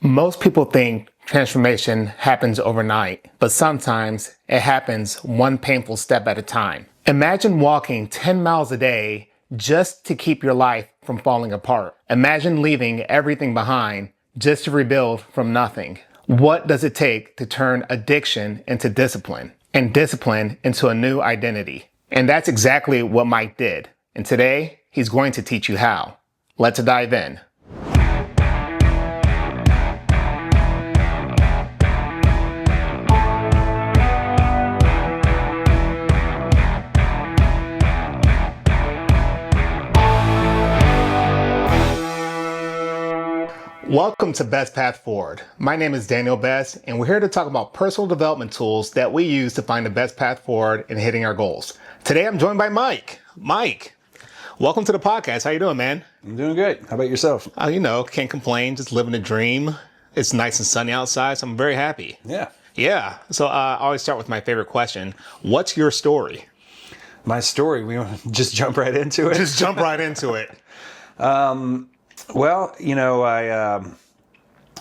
Most people think transformation happens overnight, but sometimes it happens one painful step at a time. Imagine walking 10 miles a day just to keep your life from falling apart. Imagine leaving everything behind just to rebuild from nothing. What does it take to turn addiction into discipline and discipline into a new identity? And that's exactly what Mike did. And today, he's going to teach you how. Let's dive in. Welcome to Best Path Forward. My name is Daniel Best, and we're here to talk about personal development tools that we use to find the best path forward in hitting our goals. Today, I'm joined by Mike. Mike, welcome to the podcast. How you doing, man? I'm doing good. How about yourself? Can't complain. Just living a dream. It's nice and sunny outside, so I'm very happy. Yeah. So I always start with my favorite question. What's your story? My story. We want to just jump right into it. Just jump right into it. Well,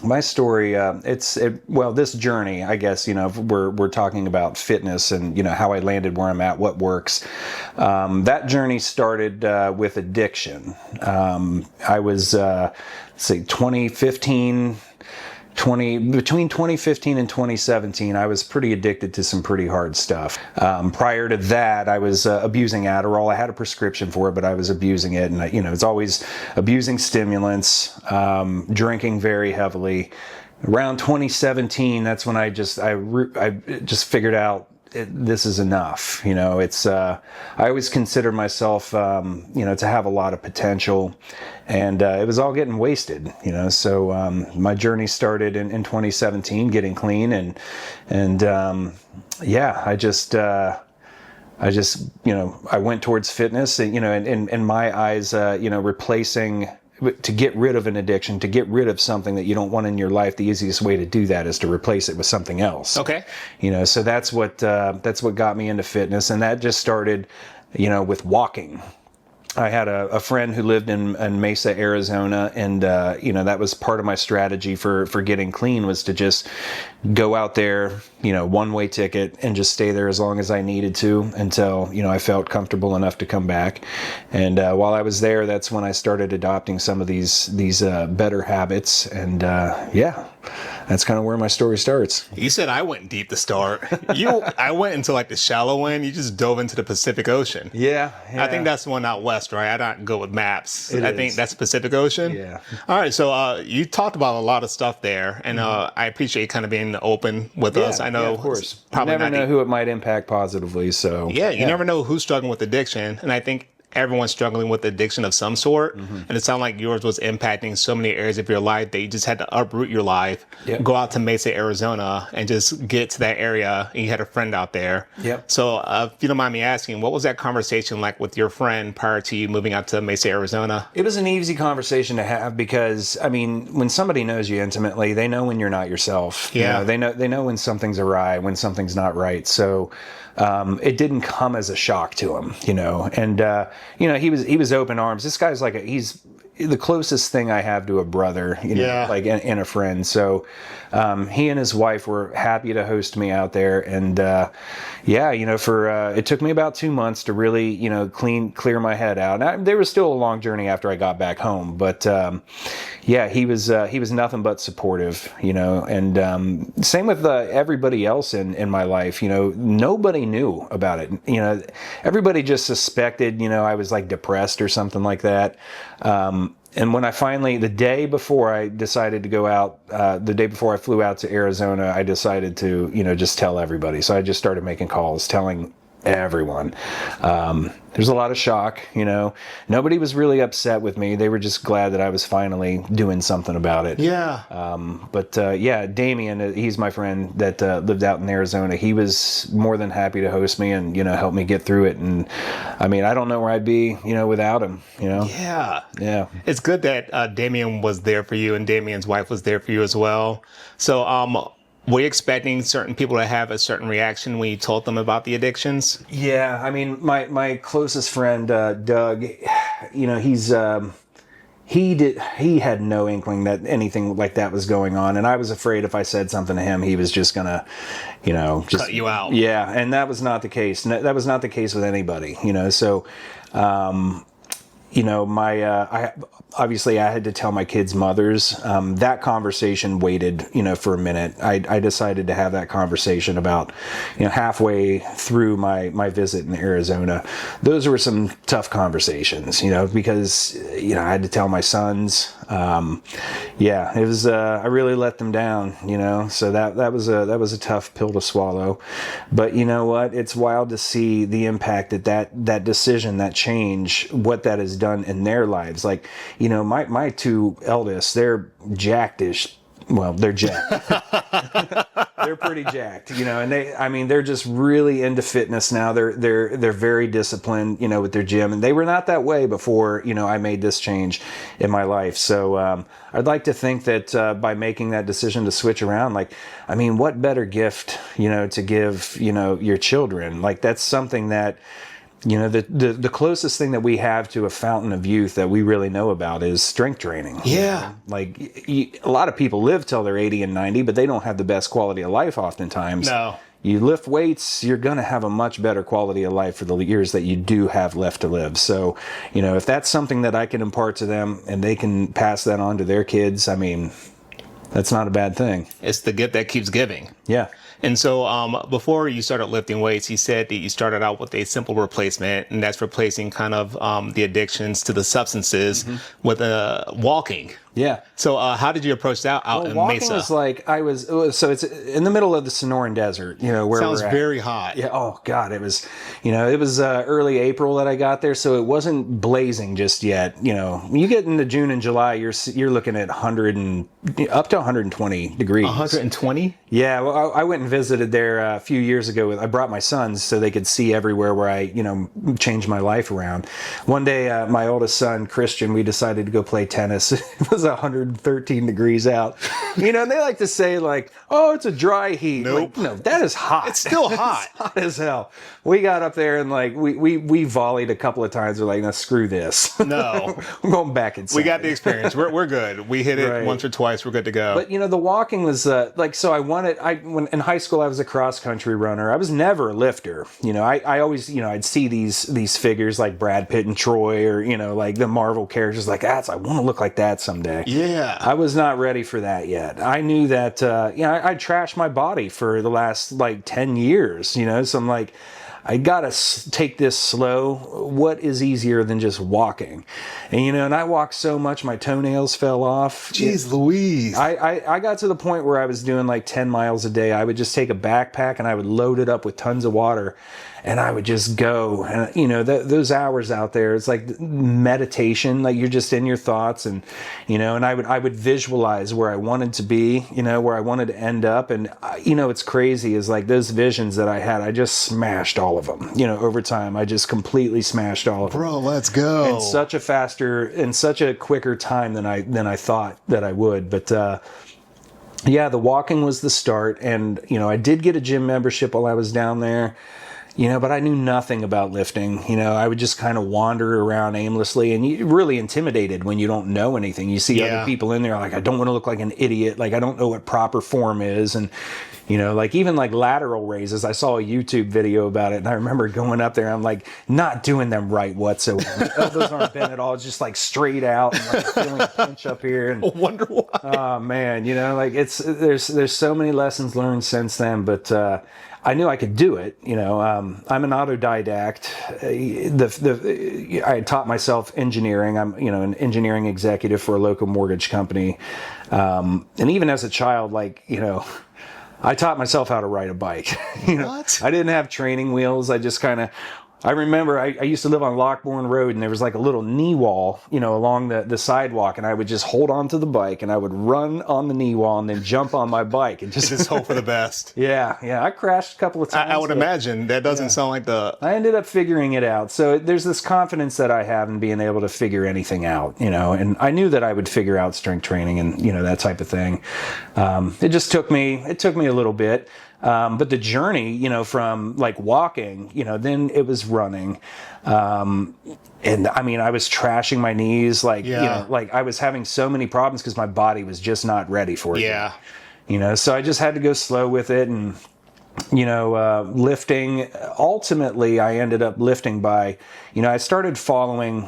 my story, this journey, I guess, we're talking about fitness and, how I landed where I'm at, what works. That journey started with addiction. I was, 2015 and 2017, I was pretty addicted to some pretty hard stuff. Prior to that, I was abusing Adderall. I had a prescription for it, but I was abusing it. And, it's always abusing stimulants, drinking very heavily. Around 2017, that's when I just figured out this is enough. I always considered myself, to have a lot of potential, and it was all getting wasted. So my journey started in 2017, getting clean, and I went towards fitness, and in my eyes, replacing. To get rid of an addiction, to get rid of something that you don't want in your life, the easiest way to do that is to replace it with something else. Okay. So that's what got me into fitness, and that just started, with walking. I had a friend who lived in Mesa, Arizona, and that was part of my strategy for getting clean, was to just go out there, one-way ticket, and just stay there as long as I needed to until I felt comfortable enough to come back. And while I was there, that's when I started adopting some of these better habits, and that's kind of where my story starts. You said I went deep to start. I went into like the shallow end. You just dove into the Pacific Ocean. Yeah. I think that's the one out west, right? I don't go with maps. I think that's Pacific Ocean. Yeah. All right. So you talked about a lot of stuff there, and I appreciate you kind of being open with us. I know, of course. Probably you never know who it might impact positively. So you never know who's struggling with addiction, and I think everyone's struggling with addiction of some sort. Mm-hmm. And it sounded like yours was impacting so many areas of your life that you just had to uproot your life, go out to Mesa, Arizona, and just get to that area. And you had a friend out there. Yep. So if you don't mind me asking, what was that conversation like with your friend prior to you moving out to Mesa, Arizona? It was an easy conversation to have because, when somebody knows you intimately, they know when you're not yourself. Yeah. They know when something's awry, when something's not right. So it didn't come as a shock to him, and he was open arms. This guy's he's the closest thing I have to a brother, and a friend. So he and his wife were happy to host me out there, and it took me about 2 months to really clear my head out. There was still a long journey after I got back home, but he was nothing but supportive, and same with everybody else in my life. Nobody knew about it. Everybody just suspected I was depressed or something like that. And when I finally, the day before I decided to go out, the day before I flew out to Arizona, I decided to, just tell everybody. So I just started making calls, telling everyone. There's a lot of shock, Nobody was really upset with me. They were just glad that I was finally doing something about it. Yeah. Damien, he's my friend that lived out in Arizona. He was more than happy to host me and, help me get through it. And I don't know where I'd be, without him, Yeah. Yeah. It's good that Damien was there for you and Damien's wife was there for you as well. So, were you expecting certain people to have a certain reaction when you told them about the addictions? Yeah, my closest friend, Doug, he had no inkling that anything like that was going on, and I was afraid if I said something to him, he was just gonna, just cut you out. Yeah, and that was not the case. That was not the case with anybody, so I obviously I had to tell my kids' mothers. That conversation waited, for a minute. I decided to have that conversation about, halfway through my visit in Arizona. Those were some tough conversations, because, I had to tell my sons. It was, I really let them down, so that was a tough pill to swallow. But you know what? It's wild to see the impact that decision, that change, what that has done in their lives. Like, my two eldest, they're jacked-ish. Well, they're jacked. They're pretty jacked, and they're just really into fitness now. They're very disciplined, with their gym, and they were not that way before, I made this change in my life. So, I'd like to think that, by making that decision to switch around, what better gift, to give, your children? Like, that's something that, the closest thing that we have to a fountain of youth that we really know about is strength training. Yeah. A lot of people live till they're 80 and 90, but they don't have the best quality of life oftentimes. No. You lift weights, you're going to have a much better quality of life for the years that you do have left to live. So, if that's something that I can impart to them and they can pass that on to their kids, that's not a bad thing. It's the gift that keeps giving. Yeah. And so before you started lifting weights, he said that you started out with a simple replacement, and that's replacing kind of the addictions to the substances with walking. Yeah. So how did you approach that out in walking Mesa? Was so it's in the middle of the Sonoran Desert, where Sounds we're at. very hot. Yeah. Oh God, it was early April that I got there, so it wasn't blazing just yet. You get into June and July, you're looking at 100 and up to 120 degrees. 120? Yeah. Well, I went and visited there a few years ago. I brought my sons so they could see everywhere where I changed my life around. One day, my oldest son Christian, we decided to go play tennis. It was 113 degrees out. They like to say oh, it's a dry heat. Nope. No, that is hot. It's still hot. It's hot as hell. We got up there and we volleyed a couple of times. We're like, no, screw this. No. I'm going back inside. We got the experience. We're good. We hit it once or twice. We're good to go. But the walking was so when in high school I was a cross country runner. I was never a lifter. I always I'd see these figures like Brad Pitt and Troy or like the Marvel characters I want to look like that someday. Yeah. I was not ready for that yet. I knew that I trashed my body for the last 10 years, so I'm like, I gotta take this slow. What is easier than just walking? And and I walked so much my toenails fell off. Jeez Louise. I got to the point where I was doing 10 miles a day. I would just take a backpack and I would load it up with tons of water and I would just go. And those hours out there, it's like meditation. You're just in your thoughts and and I would visualize where I wanted to be, where I wanted to end up. And it's crazy is those visions that I had, I just smashed all of them. Over time, I just completely smashed all of them. Bro, let's go. In such a quicker time than I thought that I would. But the walking was the start, and I did get a gym membership while I was down there. But I knew nothing about lifting. I would just kind of wander around aimlessly, and you're really intimidated when you don't know anything. You see other people in there, I don't want to look like an idiot. I don't know what proper form is. And, even lateral raises, I saw a YouTube video about it, and I remember going up there, I'm not doing them right whatsoever. Those aren't bent at all. It's just straight out and feeling a pinch up here. And, I wonder why. Oh, man, there's so many lessons learned since then, but, I knew I could do it. I'm an autodidact. I had taught myself engineering. I'm, an engineering executive for a local mortgage company. And even as a child, I taught myself how to ride a bike. What? I didn't have training wheels. I just I remember I used to live on Lockbourne Road, and there was a little knee wall, along the sidewalk, and I would just hold on to the bike, and I would run on the knee wall and then jump on my bike and just hope for the best. Yeah. I crashed a couple of times. I would imagine that doesn't sound like I ended up figuring it out. So there's this confidence that I have in being able to figure anything out, and I knew that I would figure out strength training and, that type of thing. It took me a little bit. But the journey, you know, from like walking, you know, then it was running. And I mean, I was trashing my knees, like, you know, like I was having so many problems because my body was just not ready for it. Yeah. You know, so I just had to go slow with it. And, you know, lifting, ultimately I ended up lifting by, you know, I started following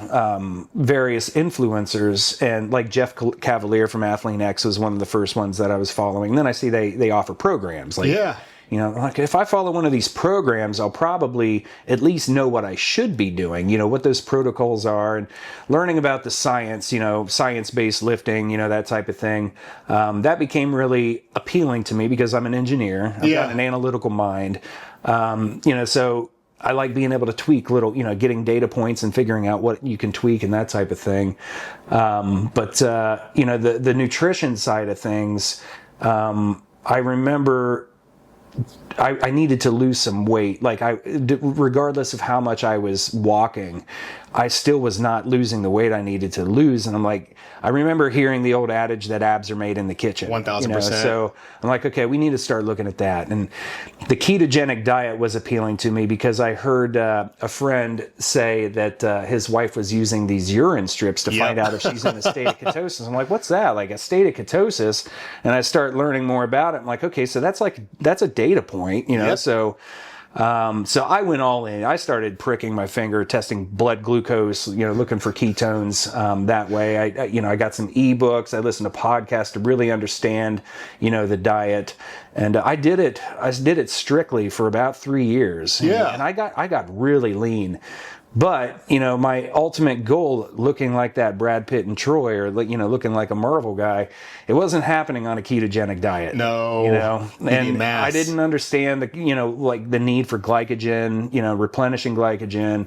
various influencers, and like Jeff Cavalier from Athlean X was one of the first ones that I was following. And then I see they offer programs like, you know, like if I follow one of these programs, I'll probably at least know what I should be doing, you know, what those protocols are, and learning about the science, you know, science-based lifting, you know, that type of thing. That became really appealing to me because I'm an engineer. I've got an analytical mind. You know, so I like being able to tweak little, you know, getting data points and figuring out what you can tweak and that type of thing. But you know, the nutrition side of things, I remember I needed to lose some weight. Like regardless of how much I was walking, I still was not losing the weight I needed to lose. And I'm like, I remember hearing the old adage that abs are made in the kitchen. 1,000%. You know? So I'm like, okay, we need to start looking at that. And the ketogenic diet was appealing to me because I heard a friend say that his wife was using these urine strips to find out if she's in a state of ketosis. I'm like, what's that? Like a state of ketosis? And I start learning more about it. I'm like, okay, so that's a data point, you know? So I went all in. I started pricking my finger, testing blood glucose, you know, looking for ketones that way. I got some ebooks. I listened to podcasts to really understand, you know, the diet. And I did it strictly for about 3 years. And I got really lean. But, you know, my ultimate goal, looking like that Brad Pitt and Troy, or, you know, looking like a Marvel guy, it wasn't happening on a ketogenic diet. No. You know, and I didn't understand the, you know, like the need for glycogen, you know, replenishing glycogen,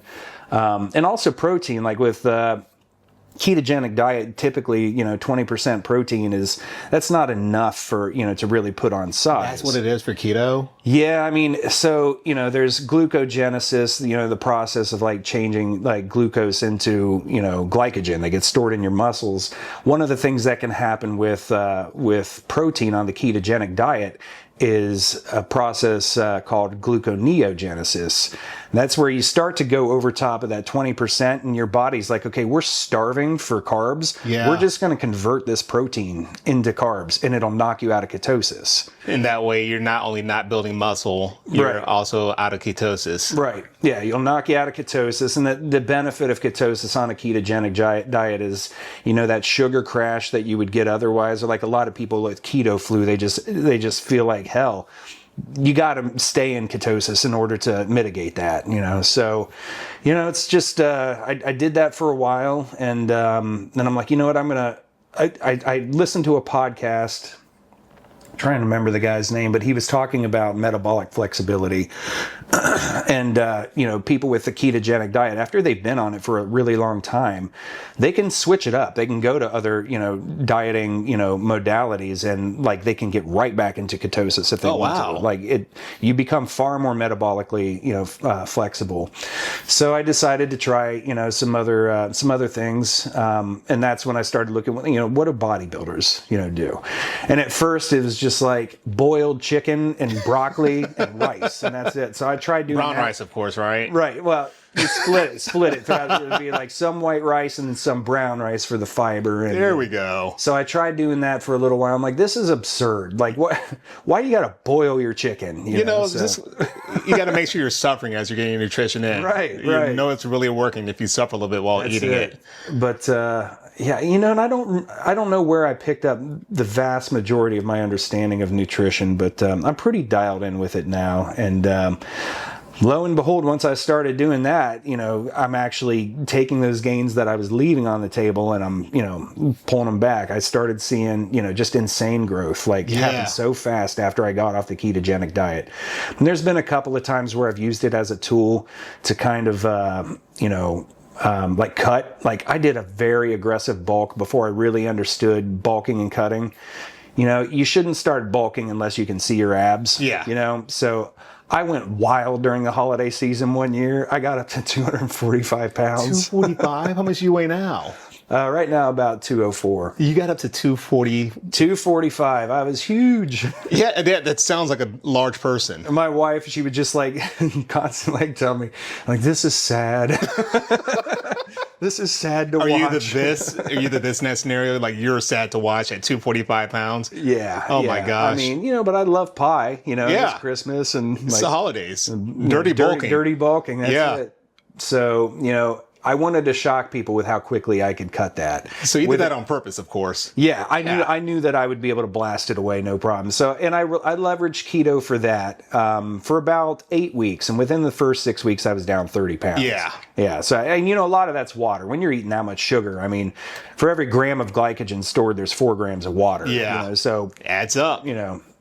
and also protein, like with, ketogenic diet, typically, you know, 20% protein that's not enough for, you know, to really put on size. That's what it is for keto? Yeah, I mean, so, you know, there's glucogenesis, you know, the process of like changing like glucose into, you know, glycogen that gets stored in your muscles. One of the things that can happen with protein on the ketogenic diet is a process called gluconeogenesis. That's where you start to go over top of that 20% and your body's like, okay, we're starving for carbs. We're just going to convert this protein into carbs and it'll knock you out of ketosis. And that way you're not only not building muscle, you're also out of ketosis. Right. Yeah, you'll knock you out of ketosis. And the benefit of ketosis on a ketogenic diet is, you know, that sugar crash that you would get otherwise, or like a lot of people with keto flu, they just feel like hell. You got to stay in ketosis in order to mitigate that, you know. So, you know, it's just I did that for a while, and then I'm like, you know what, I listened to a podcast. I'm trying to remember the guy's name, but he was talking about metabolic flexibility. And, you know, people with the ketogenic diet, after they've been on it for a really long time, they can switch it up. They can go to other, you know, dieting, you know, modalities, and like they can get right back into ketosis if they want to. Like you become far more metabolically, you know, flexible. So I decided to try, you know, some other things. And that's when I started looking, you know, what do bodybuilders, you know, do? And at first it was just like boiled chicken and broccoli and rice, and that's it. So I tried doing brown rice, of course, right? Right. Well, you split it throughout. It would be like some white rice and some brown rice for the fiber. And there we go. So I tried doing that for a little while. I'm like, this is absurd. Like, what? Why you got to boil your chicken? You know, you got to make sure you're suffering as you're getting your nutrition in. Right. You know it's really working if you suffer a little bit while eating it. But yeah, you know, and I don't know where I picked up the vast majority of my understanding of nutrition, but I'm pretty dialed in with it now. And lo and behold, once I started doing that, you know, I'm actually taking those gains that I was leaving on the table and I'm, you know, pulling them back. I started seeing, you know, just insane growth, like happen so fast after I got off the ketogenic diet. And there's been a couple of times where I've used it as a tool to kind of, you know, like cut. Like I did a very aggressive bulk before I really understood bulking and cutting. You know, you shouldn't start bulking unless you can see your abs. Yeah. You know, so I went wild during the holiday season one year. I got up to 245 pounds. 245? How much do you weigh now? Right now, about 204. You got up to 240. 245. I was huge. Yeah, that sounds like a large person. My wife, she would just like constantly like tell me, like, this is sad. This is sad to watch. Are you the this in that scenario? Like, you're sad to watch at 245 pounds? Yeah. Oh yeah. my gosh. I mean, but I love pie. Yeah. It's Christmas and It's the holidays. Dirty bulking. Dirty bulking. That's it. So, I wanted to shock people with how quickly I could cut that. So you did that on purpose, of course. Yeah, I knew that I would be able to blast it away, no problem. So, and I leveraged keto for that for about 8 weeks, and within the first 6 weeks, I was down 30 pounds. Yeah. So, and a lot of that's water. When you're eating that much sugar, I mean, for every gram of glycogen stored, there's 4 grams of water. Yeah. So adds up.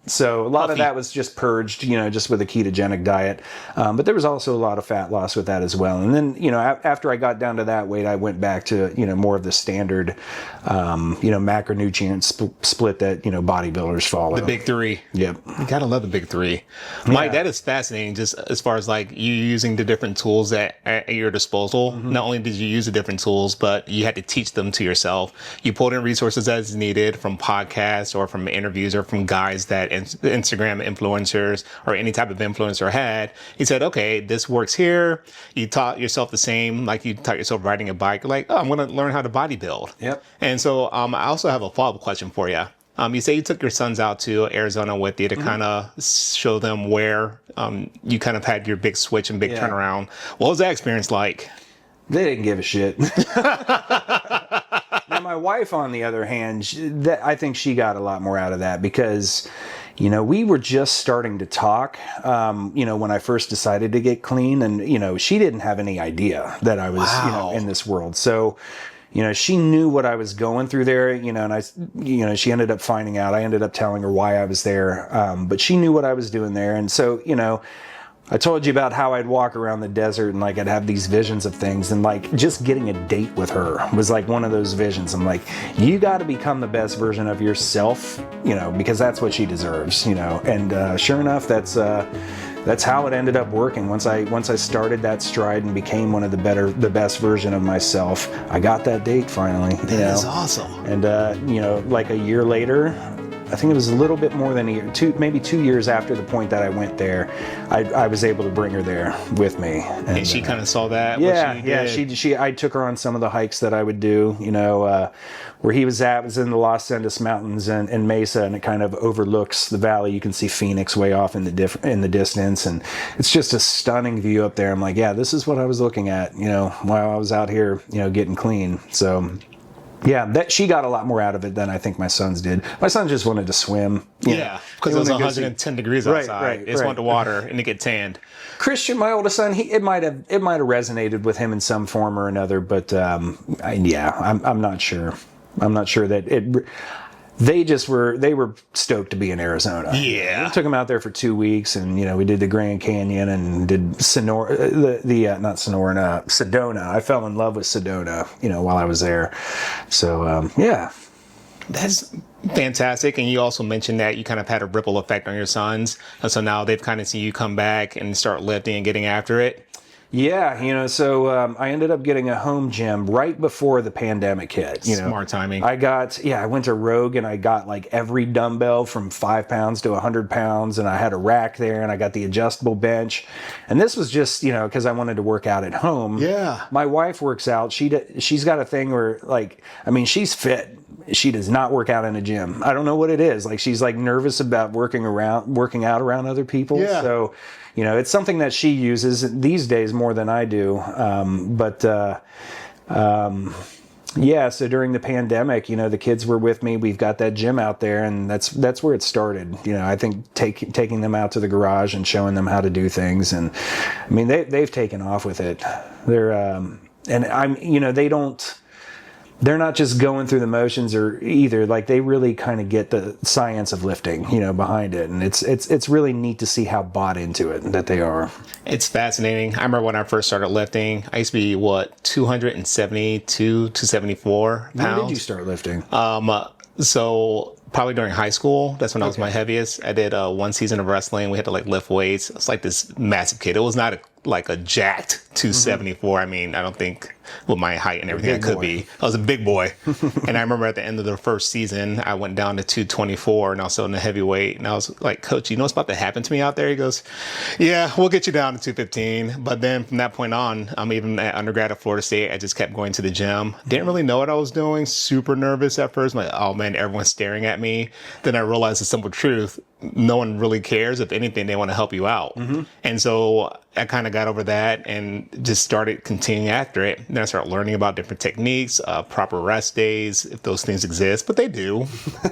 So a lot of that was just purged, just with a ketogenic diet. But there was also a lot of fat loss with that as well. And then, after I got down to that weight, I went back to, more of the standard, macronutrient split that, bodybuilders follow. The big 3. Yep. You gotta love the big 3. Mike, that is fascinating, just as far as like you using the different tools at your disposal. Mm-hmm. Not only did you use the different tools, but you had to teach them to yourself. You pulled in resources as needed from podcasts or from interviews or from guys that Instagram influencers or any type of influencer had. He said, okay, this works here. You taught yourself the same, like you taught yourself riding a bike. Like, oh, I'm going to learn how to bodybuild. Yep. And so I also have a follow-up question for you. You say you took your sons out to Arizona with you to kind of show them where you kind of had your big switch and big turnaround. What was that experience like? They didn't give a shit. Now, my wife, on the other hand, I think she got a lot more out of that because, we were just starting to talk, when I first decided to get clean. And, she didn't have any idea that I was, in this world. So, she knew what I was going through there, and she ended up finding out. I ended up telling her why I was there. But she knew what I was doing there. And so, I told you about how I'd walk around the desert and like I'd have these visions of things, and like just getting a date with her was like one of those visions. I'm like, you got to become the best version of yourself, because that's what she deserves, and sure enough, that's how it ended up working. Once I started that stride and became one of the best version of myself, I got that date finally. That is awesome. And like a year later, I think it was a little bit more than a year, maybe 2 years after the point that I went there, I was able to bring her there with me. And she kind of saw that? I took her on some of the hikes that I would do, where he was at was in the Los Andes Mountains in Mesa, and it kind of overlooks the valley. You can see Phoenix way off in the distance, and it's just a stunning view up there. I'm like, yeah, this is what I was looking at, while I was out here, getting clean. So yeah, that she got a lot more out of it than I think my sons did. My son just wanted to swim. Yeah, because it was 110 degrees outside. Right, just went to water and to get tanned. Christian, my oldest son, it might have resonated with him in some form or another, but I'm not sure. I'm not sure that it. They were stoked to be in Arizona. Yeah. We took them out there for 2 weeks, and, we did the Grand Canyon and did Sedona. I fell in love with Sedona, while I was there. So, yeah. That's fantastic. And you also mentioned that you kind of had a ripple effect on your sons. And so now they've kind of seen you come back and start lifting and getting after it. Yeah, so I ended up getting a home gym right before the pandemic hit. Smart timing. I went to Rogue and I got like every dumbbell from 5 pounds to 100 pounds, and I had a rack there, and I got the adjustable bench. And this was just, because I wanted to work out at home. Yeah. My wife works out. She's got a thing where she's fit. She does not work out in a gym. I don't know what it is. Like, she's like nervous about working out around other people. Yeah. So, it's something that she uses these days more than I do. So during the pandemic, the kids were with me. We've got that gym out there, and that's where it started. I think taking them out to the garage and showing them how to do things. And I mean, they've taken off with it. They're not just going through the motions or either. Like, they really kind of get the science of lifting, behind it. And it's really neat to see how bought into it that they are. It's fascinating. I remember when I first started lifting, I used to be 272, 274 pounds. When did you start lifting? So probably during high school. That's when I was my heaviest. I did one season of wrestling. We had to lift weights. It's like this massive kid. It was not like a jacked 274. I mean, I don't think with my height and everything I could be. I was a big boy. And I remember at the end of the first season, I went down to 224 and I was still in the heavyweight. And I was like, Coach, you know what's about to happen to me out there? He goes, yeah, we'll get you down to 215. But then from that point on, I'm even at undergrad at Florida State. I just kept going to the gym. Didn't really know what I was doing. Super nervous at first. I'm like, oh man, everyone's staring at me. Then I realized the simple truth. No one really cares. If anything, they want to help you out. And so I kind of got over that and just started continuing after it. Then I started learning about different techniques, proper rest days, if those things exist, but they do,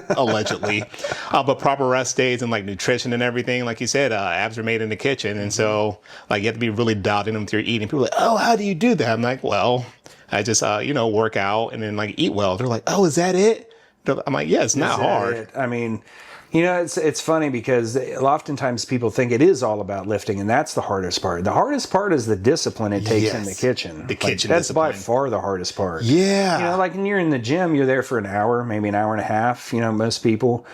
allegedly. But proper rest days and like nutrition and everything, like you said, abs are made in the kitchen. And so like you have to be really dialed in with your eating. People are like, oh, how do you do that? I'm like, well, I just, work out and then like eat well. They're like, oh, is that it? I'm like, yeah, it's not hard. I mean, it's funny because oftentimes people think it is all about lifting, and that's the hardest part. The hardest part is the discipline it takes in the kitchen. The kitchen that's discipline. by far the hardest part. Yeah. Like when you're in the gym, you're there for an hour, maybe an hour and a half, most people.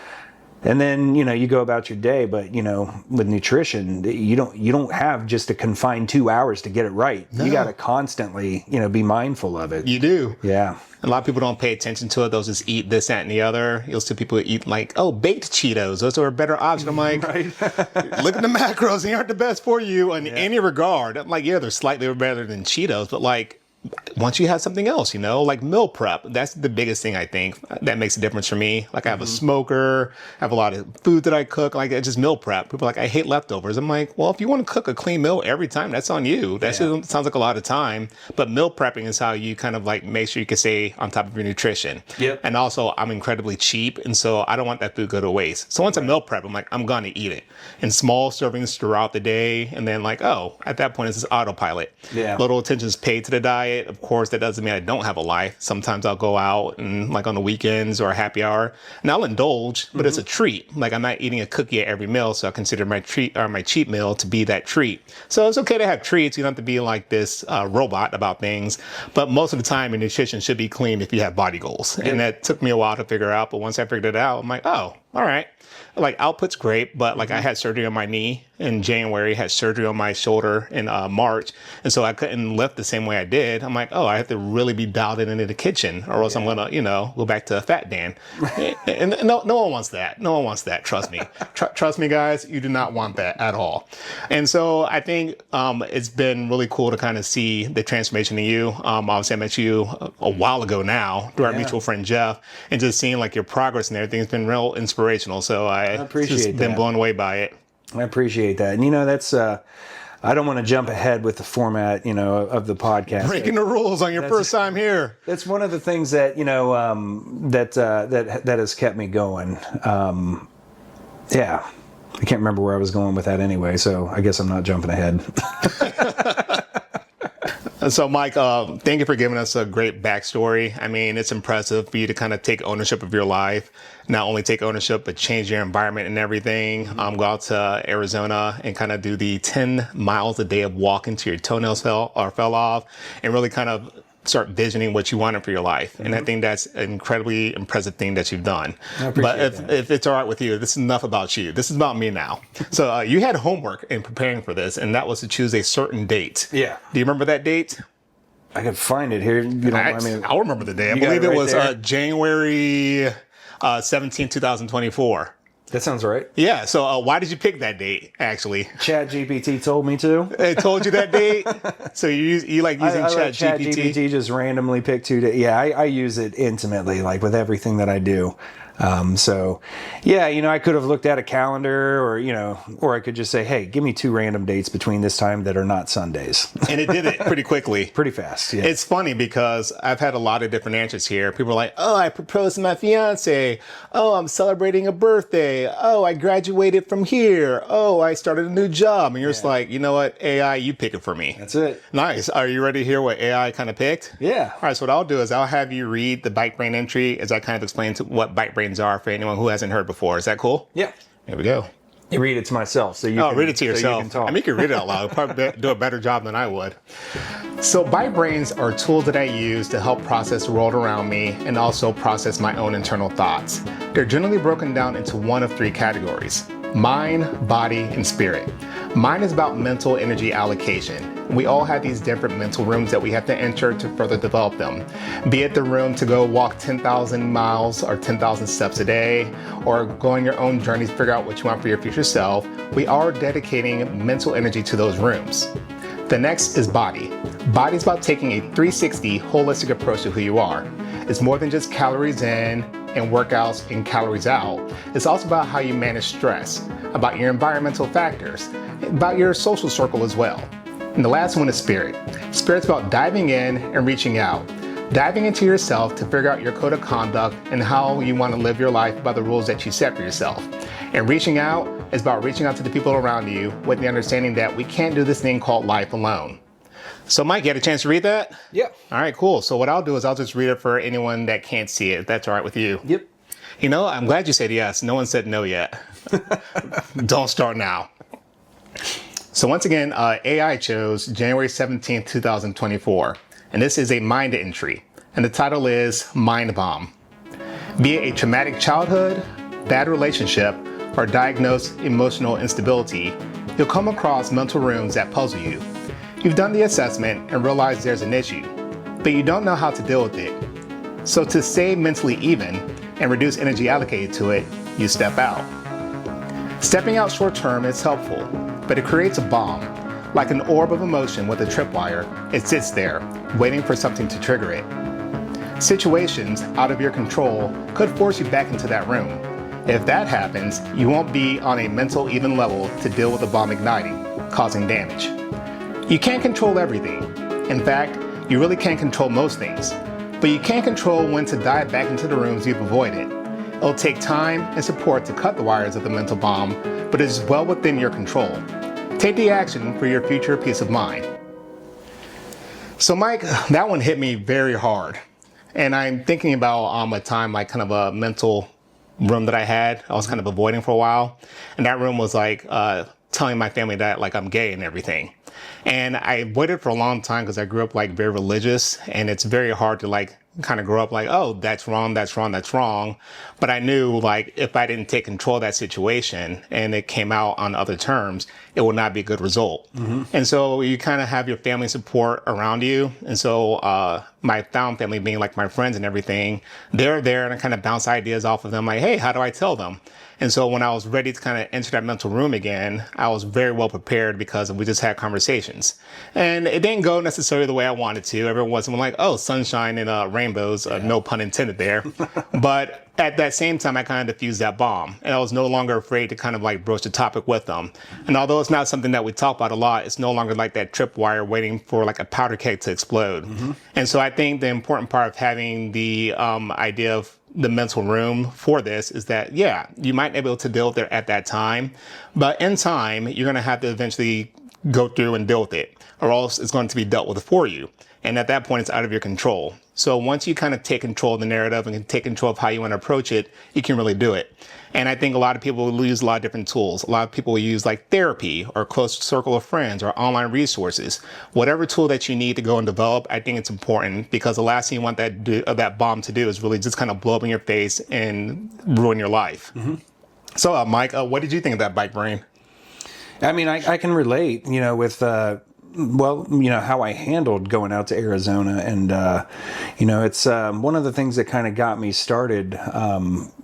And then, you go about your day, but, with nutrition, you don't have just a confined 2 hours to get it right. No. You got to constantly, be mindful of it. You do. Yeah. A lot of people don't pay attention to it. They'll just eat this, that, and the other. You'll see people eat like, oh, baked Cheetos. Those are a better option. I'm like, right. Look at the macros. They aren't the best for you in any regard. I'm like, yeah, they're slightly better than Cheetos, but like, once you have something else, like meal prep, that's the biggest thing I think that makes a difference for me. Like I have a smoker, I have a lot of food that I cook, like just meal prep. People are like, I hate leftovers. I'm like, well, if you want to cook a clean meal every time, that's on you. That sounds like a lot of time. But meal prepping is how you kind of like make sure you can stay on top of your nutrition. Yep. And also I'm incredibly cheap. And so I don't want that food to go to waste. So once I meal prep, I'm like, I'm going to eat it in small servings throughout the day. And then like, oh, at that point it's this autopilot. Yeah. Little attention is paid to the diet. Of course, that doesn't mean I don't have a life. Sometimes I'll go out and like on the weekends or a happy hour and I'll indulge, but it's a treat. Like I'm not eating a cookie at every meal. So I consider my treat or my cheat meal to be that treat. So it's okay to have treats. You don't have to be like this robot about things, but most of the time your nutrition should be clean if you have body goals. And that took me a while to figure out. But once I figured it out, I'm like, oh, all right. Like output's great, but like I had surgery on my knee in January, had surgery on my shoulder in March. And so I couldn't lift the same way I did. I'm like, oh, I have to really be dialed in into the kitchen or else I'm going to, go back to Fat Dan. And no one wants that. No one wants that. Trust me. Trust me, guys. You do not want that at all. And so I think it's been really cool to kind of see the transformation in you. Obviously, I met you a while ago now through our mutual friend, Jeff, and just seeing like your progress and everything has been real inspirational. So I appreciate just been blown away by it. I appreciate that. And, that's, I don't want to jump ahead with the format, of the podcast. Breaking the rules on your first time here. That's one of the things that, that has kept me going. Yeah. I can't remember where I was going with that anyway, so I guess I'm not jumping ahead. So, Mike, thank you for giving us a great backstory. I mean, it's impressive for you to kind of take ownership of your life, not only take ownership, but change your environment and everything. Go out to Arizona and kind of do the 10 miles a day of walking till your toenails fell off and really kind of start visioning what you wanted for your life. And I think that's an incredibly impressive thing that you've done. But if it's all right with you, this is enough about you. This is about me now. So you had homework in preparing for this, and that was to choose a certain date. Yeah. Do you remember that date? I could find it here. I'll remember the day. I believe it was January 17, 2024. That sounds right. Yeah. So why did you pick that date, actually? ChatGPT told me to. It told you that date? So you like using ChatGPT? ChatGPT just randomly picked 2 days. Yeah, I use it intimately, like with everything that I do. So yeah, I could have looked at a calendar or I could just say, hey, give me 2 random dates between this time that are not Sundays. And it did it pretty quickly. Pretty fast. Yeah. It's funny because I've had a lot of different answers here. People are like, oh, I proposed to my fiance. Oh, I'm celebrating a birthday. Oh, I graduated from here. Oh, I started a new job. And you're just like, you know what? AI, you pick it for me. That's it. Nice. Are you ready to hear what AI kind of picked? Yeah. All right. So what I'll do is I'll have you read the bike brain entry as I kind of explain to what bike brains are for anyone who hasn't heard before. Is that cool? Yeah. Here we go. You read it to myself, so you can, read it to yourself. So you can talk. I mean, you can read it out loud. Probably do a better job than I would. So bite brains are tools that I use to help process the world around me and also process my own internal thoughts. They're generally broken down into one of 3 categories: mind, body, and spirit. Mine is about mental energy allocation. We all have these different mental rooms that we have to enter to further develop them. Be it the room to go walk 10,000 miles or 10,000 steps a day, or go on your own journey to figure out what you want for your future self. We are dedicating mental energy to those rooms. The next is body. Body is about taking a 360 holistic approach to who you are. It's more than just calories in and workouts and calories out. It's also about how you manage stress, about your environmental factors, about your social circle as well. And the last one is spirit. Spirit's about diving in and reaching out. Diving into yourself to figure out your code of conduct and how you want to live your life by the rules that you set for yourself. And reaching out is about reaching out to the people around you with the understanding that we can't do this thing called life alone. So Mike, you had a chance to read that? Yep. All right, cool. So what I'll do is I'll just read it for anyone that can't see it. If that's all right with you. Yep. You know, I'm glad you said yes. No one said no yet. Don't start now. So once again, AI chose January 17th, 2024. And this is a mind entry. And the title is Mind Bomb. Be it a traumatic childhood, bad relationship, or diagnosed emotional instability, you'll come across mental rooms that puzzle you. You've done the assessment and realized there's an issue, but you don't know how to deal with it. So to stay mentally even and reduce energy allocated to it, you step out. Stepping out short term is helpful, but it creates a bomb. Like an orb of emotion with a tripwire, it sits there, waiting for something to trigger it. Situations out of your control could force you back into that room. If that happens, you won't be on a mental even level to deal with the bomb igniting, causing damage. You can't control everything. In fact, you really can't control most things. But you can control when to dive back into the rooms you've avoided. It'll take time and support to cut the wires of the mental bomb, but it is well within your control. Take the action for your future peace of mind. So Mike, that one hit me very hard. And I'm thinking about a time, like kind of a mental room that I had. I was kind of avoiding for a while. And that room was like telling my family that like I'm gay and everything. And I waited for a long time because I grew up like very religious, and it's very hard to like kind of grow up like, oh, that's wrong, that's wrong, that's wrong. But I knew like if I didn't take control of that situation and it came out on other terms, it would not be a good result. Mm-hmm. And so you kind of have your family support around you. And so my found family being like my friends and everything, they're there and I kind of bounce ideas off of them like, hey, how do I tell them? And so when I was ready to kind of enter that mental room again, I was very well prepared because we just had conversations. And it didn't go necessarily the way I wanted to. Everyone wasn't like, oh, sunshine and rainbows, no pun intended there. But at that same time, I kind of diffused that bomb. And I was no longer afraid to kind of like broach the topic with them. And although it's not something that we talk about a lot, it's no longer like that tripwire waiting for like a powder keg to explode. Mm-hmm. And so I think the important part of having the idea of the mental room for this is that, yeah, you might be able to deal with it at that time, but in time, you're going to have to eventually go through and deal with it, or else it's going to be dealt with for you. And at that point, it's out of your control. So once you kind of take control of the narrative and can take control of how you want to approach it, you can really do it. And I think a lot of people will use a lot of different tools. A lot of people will use like therapy or close circle of friends or online resources. Whatever tool that you need to go and develop, I think it's important because the last thing you want that bomb to do is really just kind of blow up in your face and ruin your life. Mm-hmm. So Mike, what did you think of that bike brain? I mean, I can relate, with how I handled going out to Arizona. And, it's one of the things that kind of got me started,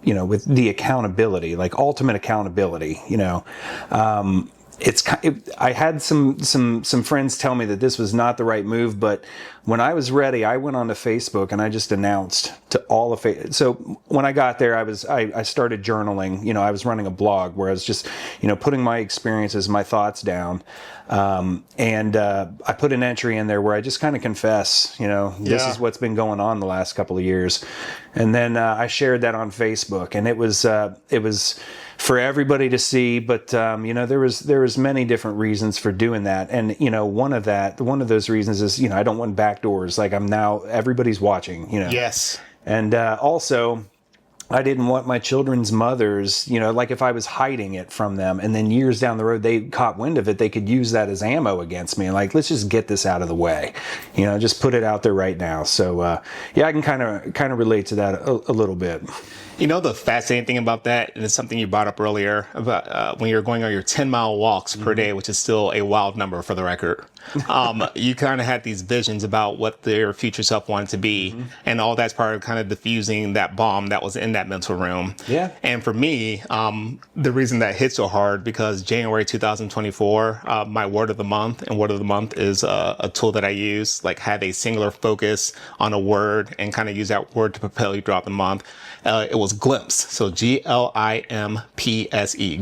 with the accountability, like ultimate accountability, I had some friends tell me that this was not the right move, but when I was ready, I went onto Facebook and I just announced to all of it. So when I got there, I started journaling. I was running a blog where I was just, putting my experiences, my thoughts down. And I put an entry in there where I just kind of confess, this is what's been going on the last couple of years. And then I shared that on Facebook, and it was for everybody to see, but there was many different reasons for doing that, and one of those reasons is I don't want backdoors. Like everybody's watching. Yes, and also I didn't want my children's mothers, like if I was hiding it from them and then years down the road they caught wind of it, they could use that as ammo against me. Like, let's just get this out of the way, just put it out there right now. So, I can kind of relate to that a little bit. The fascinating thing about that, and it's something you brought up earlier about when you're going on your 10-mile walks per day, which is still a wild number for the record. You kind of had these visions about what their future self wanted to be. And all that's part of kind of diffusing that bomb that was in that mental room. Yeah. And for me, the reason that hit so hard, because January 2024, my word of the month, and word of the month is a tool that I use, like have a singular focus on a word and kind of use that word to propel you throughout the month. It was glimpse. So GLIMPSE,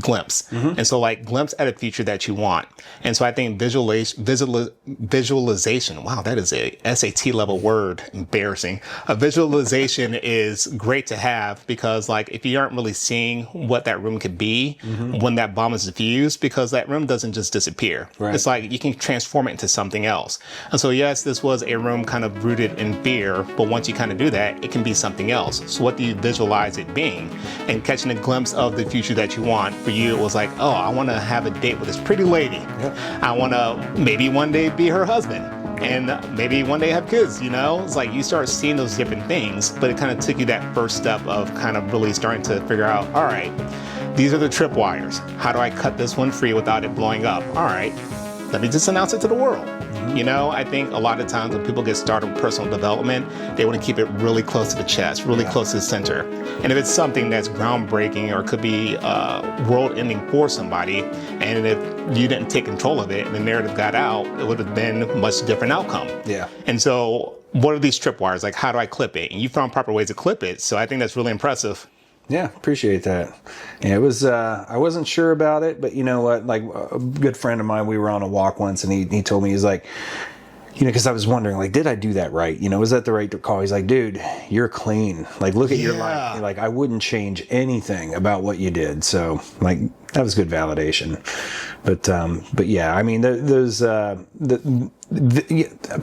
glimpse. And so like glimpse at a future that you want. And so I think visualization, wow, that is a SAT level word. Embarrassing. A visualization is great to have, because like if you aren't really seeing what that room could be when that bomb is diffused, because that room doesn't just disappear. Right. It's like you can transform it into something else. And so yes, this was a room kind of rooted in fear, but once you kind of do that, it can be something else. So what do you visualize it being? And catching a glimpse of the future that you want, for you it was like, oh, I want to have a date with this pretty lady. Yep. I want to maybe one day be her husband, and maybe one day have kids. It's like you start seeing those different things, but it kind of took you that first step of kind of really starting to figure out, all right, these are the tripwires. How do I cut this one free without it blowing up? All right, let me just announce it to the world. I think a lot of times when people get started with personal development, they want to keep it really close to the chest, really close to the center. And if it's something that's groundbreaking or could be world-ending for somebody, and if you didn't take control of it and the narrative got out, it would have been a much different outcome. Yeah. And so what are these tripwires? Like, how do I clip it? And you found proper ways to clip it. So I think that's really impressive. Yeah, appreciate that. Yeah, it was, I wasn't sure about it, but you know what, like a good friend of mine, we were on a walk once and he told me, he's like, because I was wondering, like, did I do that right? Was that the right call? He's like, dude, you're clean. Like, look at your life. You're like, I wouldn't change anything about what you did. So like, that was good validation. But yeah, I mean,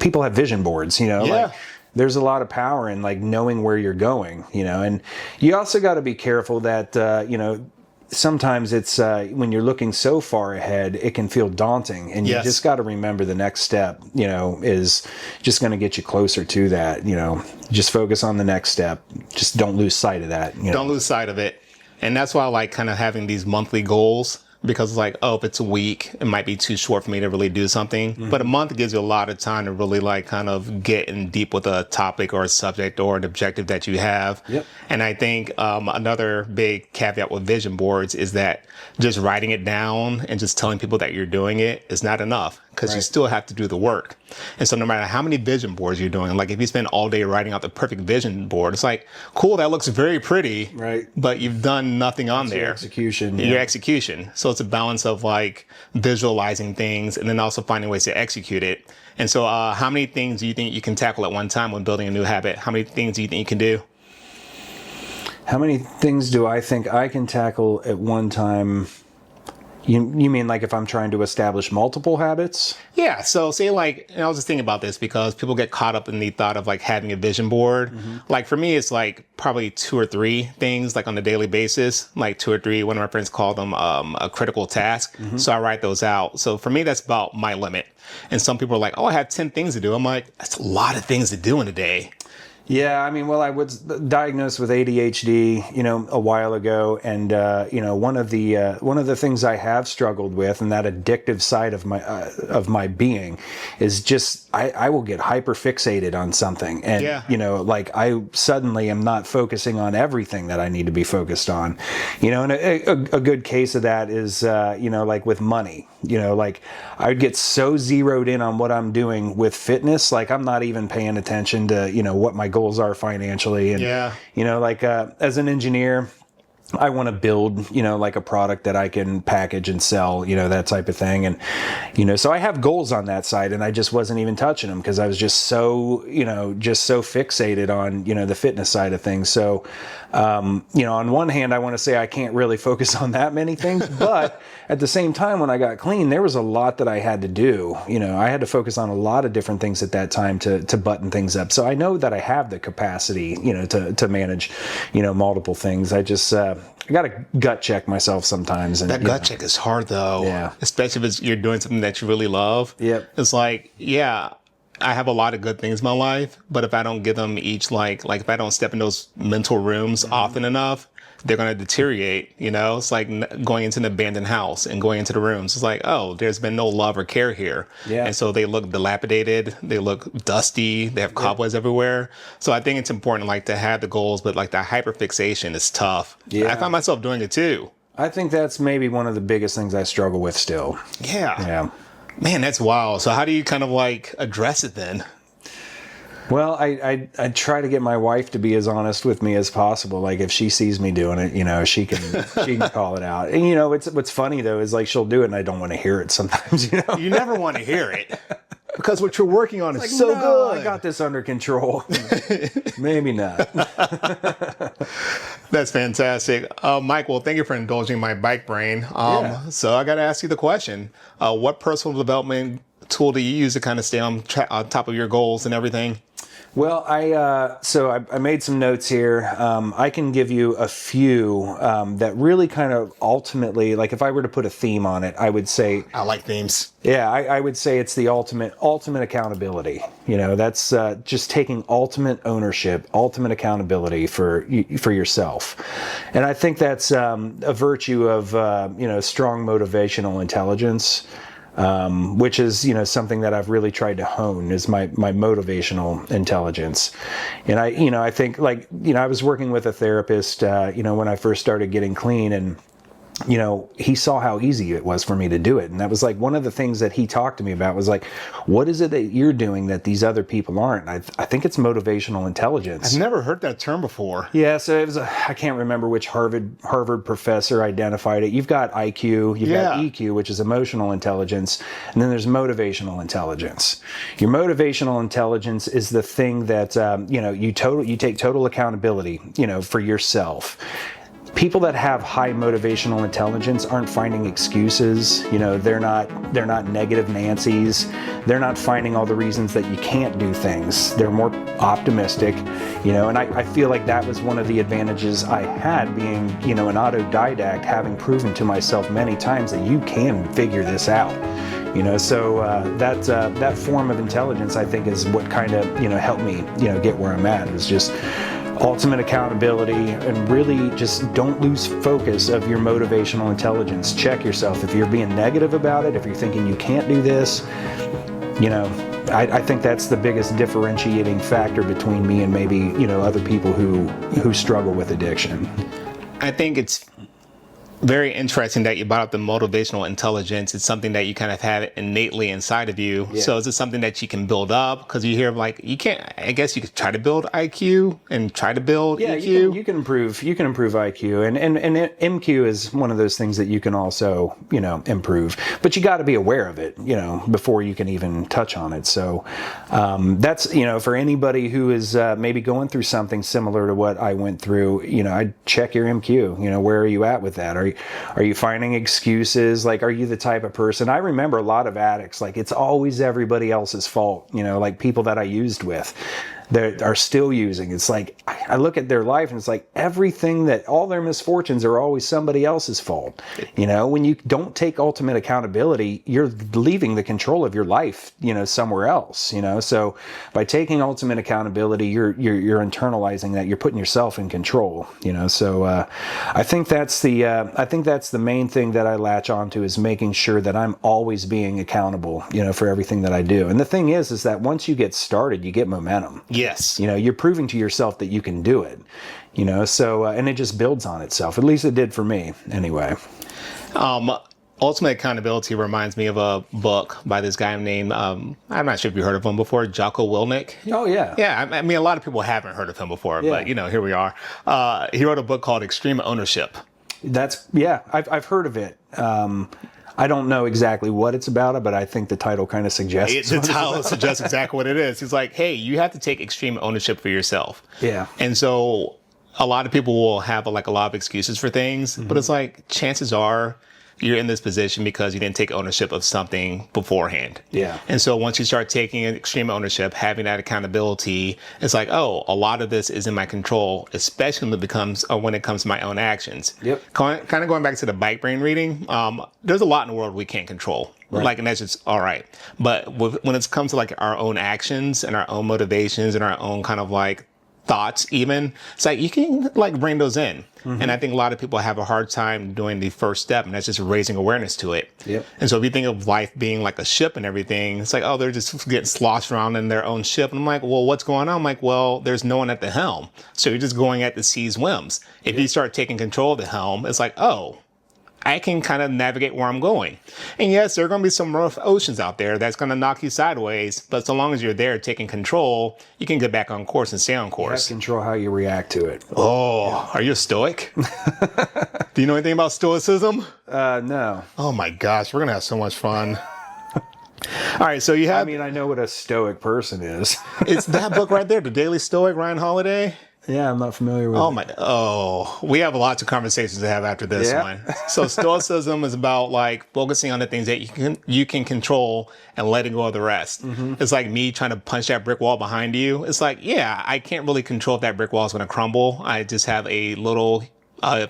people have vision boards, like, there's a lot of power in like knowing where you're going, and you also got to be careful that, sometimes it's when you're looking so far ahead, it can feel daunting, and you just got to remember the next step, is just going to get you closer to that. Just focus on the next step. Just don't lose sight of that. Don't lose sight of it. And that's why I like kind of having these monthly goals, because it's like, oh, if it's a week, it might be too short for me to really do something. But a month gives you a lot of time to really like kind of get in deep with a topic or a subject or an objective that you have. Yep. And I think another big caveat with vision boards is that just writing it down and just telling people that you're doing it is not enough, because you still have to do the work. And so no matter how many vision boards you're doing, like if you spend all day writing out the perfect vision board, it's like, cool, that looks very pretty, right? But you've done nothing on there. Your execution. Your execution. So it's a balance of like visualizing things and then also finding ways to execute it. And so how many things do you think you can tackle at one time when building a new habit? How many things do you think you can do? How many things do I think I can tackle at one time? You mean like if I'm trying to establish multiple habits? Yeah. So say like, and I was just thinking about this because people get caught up in the thought of like having a vision board. Like for me, it's like probably 2 or 3 things like on a daily basis, like 2 or 3. One of my friends called them a critical task. So I write those out. So for me, that's about my limit. And some people are like, oh, I have 10 things to do. I'm like, that's a lot of things to do in a day. Yeah, I mean, well, I was diagnosed with ADHD, a while ago, and one of the things I have struggled with, and that addictive side of my being, is just I will get hyper fixated on something, and like I suddenly am not focusing on everything that I need to be focused on, and a good case of that is like with money, like I would get so zeroed in on what I'm doing with fitness, like I'm not even paying attention to what my goals are financially, and like as an engineer, I want to build, like a product that I can package and sell, that type of thing. And, so I have goals on that side, and I just wasn't even touching them because I was just so, so fixated on, the fitness side of things. So, on one hand, I want to say I can't really focus on that many things, but at the same time, when I got clean, there was a lot that I had to do. I had to focus on a lot of different things at that time to button things up. So I know that I have the capacity, to manage, multiple things. I just, I got to gut check myself sometimes. And that gut check is hard though. Yeah. Especially if you're doing something that you really love. Yep. It's like, yeah, I have a lot of good things in my life, but if I don't give them each, like if I don't step in those mental rooms often enough, they're going to deteriorate. It's like going into an abandoned house and going into the rooms. It's like, oh, there's been no love or care here. Yeah. And so they look dilapidated. They look dusty. They have cobwebs everywhere. So I think it's important, like, to have the goals, but like the hyperfixation is tough. Yeah. I find myself doing it too. I think that's maybe one of the biggest things I struggle with still. Yeah. Yeah. Man, that's wild. So how do you kind of like address it then? Well, I try to get my wife to be as honest with me as possible. Like if she sees me doing it, she can call it out. And what's funny though is like she'll do it and I don't want to hear it sometimes. You never want to hear it because what you're working on is so good. I got this under control. Maybe not. That's fantastic, Mike. Well, thank you for indulging my bike brain. So I got to ask you the question: what personal development tool do you use to kind of stay on top of your goals and everything? Well, I made some notes here. I can give you a few that really kind of ultimately, like if I were to put a theme on it, I would say I like themes. Yeah, I would say it's the ultimate accountability. That's just taking ultimate ownership, ultimate accountability for yourself. And I think that's a virtue of strong motivational intelligence. Which is, something that I've really tried to hone is my motivational intelligence. And I think like, I was working with a therapist, when I first started getting clean, and he saw how easy it was for me to do it. And that was like one of the things that he talked to me about was like, what is it that you're doing that these other people aren't? I think it's motivational intelligence. I've never heard that term before. Yeah. So it was, I can't remember which Harvard professor identified it. You've got IQ, you've got EQ, which is emotional intelligence. And then there's motivational intelligence. Your motivational intelligence is the thing that, you take total accountability, for yourself. People that have high motivational intelligence aren't finding excuses. They're not negative Nancy's. They're not finding all the reasons that you can't do things. They're more optimistic, and I feel like that was one of the advantages I had being, an autodidact, having proven to myself many times that you can figure this out. So that form of intelligence, I think, is what kind of, helped me, get where I'm at. It was just ultimate accountability, and really just don't lose focus of your motivational intelligence. Check yourself. If you're being negative about it, if you're thinking you can't do this, I think that's the biggest differentiating factor between me and maybe, other people who struggle with addiction. I think it's very interesting that you brought up the motivational intelligence. It's something that you kind of have innately inside of you. Yeah. So is it something that you can build up? Because you hear like you can't. I guess you could try to build IQ and try to build EQ. You can improve IQ, and MQ is one of those things that you can also improve. But you got to be aware of it before you can even touch on it. So that's for anybody who is maybe going through something similar to what I went through. I'd check your MQ. Where are you at with that? Are you finding excuses? Like, are you the type of person? I remember a lot of addicts, like it's always everybody else's fault, like people that I used with that are still using. It's like, I look at their life and it's like all their misfortunes are always somebody else's fault. When you don't take ultimate accountability, you're leaving the control of your life, somewhere else, so by taking ultimate accountability, you're internalizing that, you're putting yourself in control, so I think that's the main thing that I latch onto, is making sure that I'm always being accountable, for everything that I do. And the thing is that once you get started, you get momentum. Yes. You're proving to yourself that you can do it, so, and it just builds on itself. At least it did for me anyway. Ultimate accountability reminds me of a book by this guy named, I'm not sure if you heard of him before, Jocko Willink. Oh, yeah. Yeah, I mean, a lot of people haven't heard of him before, Yeah. but, here we are. He wrote a book called Extreme Ownership. I've heard of it. I don't know exactly what it's about, but I think the title kind of suggests. The title suggests exactly what it is. He's like, hey, you have to take extreme ownership for yourself. Yeah. And so a lot of people will have a lot of excuses for things, but it's like chances are you're in this position because you didn't take ownership of something beforehand. Yeah. And so once you start taking extreme ownership, having that accountability, it's like, oh, a lot of this is in my control, especially when it comes to my own actions. Yep. Kind of going back to the bike brain reading, there's a lot in the world we can't control. Right. And that's just all right. But when it comes to our own actions and our own motivations and our own kind of thoughts, even it's like you can bring those in. And I think a lot of people have a hard time doing the first step, and that's just raising awareness to it. Yep. And so if you think of life being like a ship and everything, it's like, oh, they're just getting sloshed around in their own ship. And I'm like, well, what's going on? I'm like, well, there's no one at the helm. So you're just going at the sea's whims. If you start taking control of the helm, it's like, oh, I can kind of navigate where I'm going. And yes, there are going to be some rough oceans out there that's going to knock you sideways. But so long as you're there taking control, you can get back on course and stay on course. You have to control how you react to it. Oh, Are you a stoic? Do you know anything about stoicism? No. Oh my gosh, we're going to have so much fun. All right, so you have... I know what a stoic person is. It's that book right there, The Daily Stoic, Ryan Holiday. Yeah, I'm not familiar with it. We have lots of conversations to have after this one. So stoicism is about focusing on the things that you can control and letting go of the rest. It's like me trying to punch that brick wall behind you. It's like, yeah, I can't really control if that brick wall is going to crumble. I just have a little